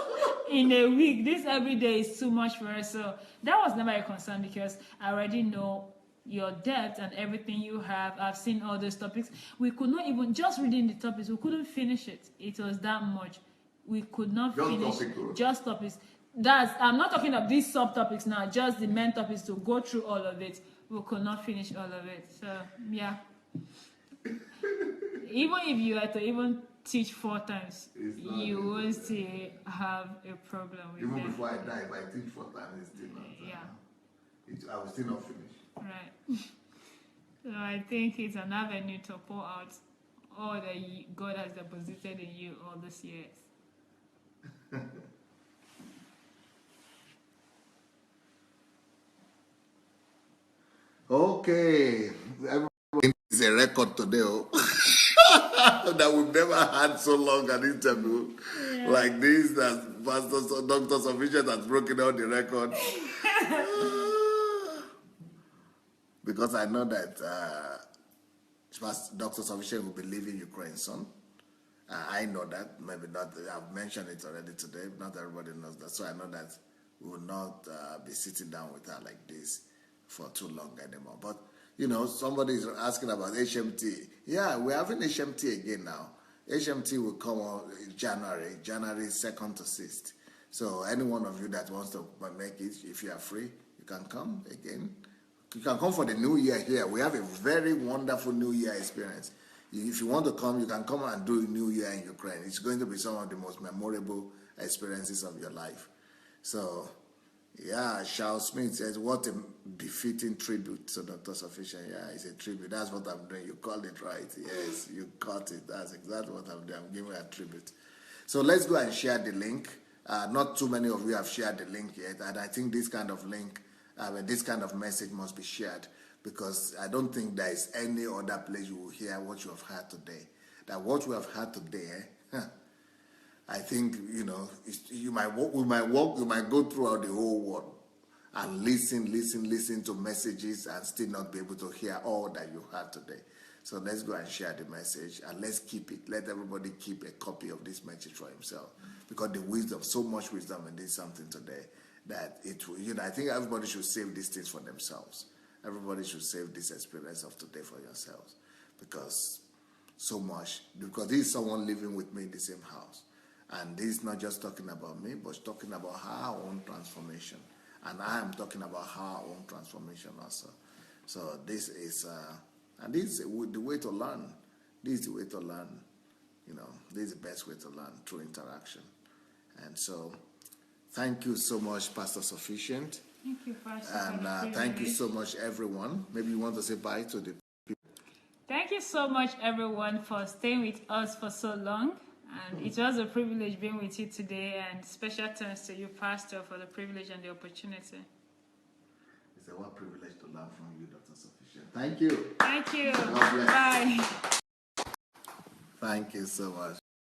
in a week. This every day is too much for us. So that was never a concern, because I already know your depth and everything you have. I've seen all those topics. We could not even, just reading the topics, we couldn't finish it. It was that much. We could not finish just topics. I'm not talking of these subtopics now, just the main topics, to go through all of it. We could not finish all of it. So yeah. Even if you had to even teach 4 times, you will still have a problem with even before I die, if I teach 4 times, it's still not. I will still not finish. Right. So I think it's an avenue to pour out all that God has deposited in you all these years. Okay, everybody is a record today. That we've never had so long an interview like this. That Pastor Dr. Sufficient has broken out the record. Because I know that Dr. Sufficient will be leaving Ukraine soon. I know that, maybe not, I've mentioned it already today, not everybody knows that. So I know that we will not be sitting down with her like this for too long anymore. But, you know, somebody is asking about HMT. Yeah, we're having HMT again now. HMT will come on January 2nd to 6th. So any one of you that wants to make it, if you are free, you can come again. You can come for the New Year here. We have a very wonderful New Year experience. If you want to come, you can come and do New Year in Ukraine. It's going to be some of the most memorable experiences of your life. So, yeah, Charles Smith says, what a befitting tribute to Dr. Sufficient. Yeah, it's a tribute. That's what I'm doing. You called it right. Yes, you caught it. That's exactly what I'm doing. I'm giving a tribute. So let's go and share the link. Not too many of you have shared the link yet, and I think this kind of link this kind of message must be shared, because I don't think there is any other place you will hear what you have heard today. That what we have heard today, I think, you might go throughout the whole world and listen to messages and still not be able to hear all that you heard today. So let's go and share the message, and let's keep it. Let everybody keep a copy of this message for himself, because the wisdom, so much wisdom in this something today, that it will, I think everybody should save these things for themselves. Everybody should save this experience of today for yourselves, because this is someone living with me in the same house. And this is not just talking about me, but talking about our own transformation. And I am talking about our own transformation also. So this is, and this is the way to learn. This is the way to learn. This is the best way to learn, through interaction. And so, thank you so much, Pastor Sufficient. Thank you, Pastor. And thank you so much, everyone. Maybe you want to say bye to the people. Thank you so much, everyone, for staying with us for so long. And it was a privilege being with you today, and special thanks to you, Pastor, for the privilege and the opportunity. It's a what privilege to learn from you, Dr. Sufficient. Thank you. Thank you. God bless. Bye. Thank you so much.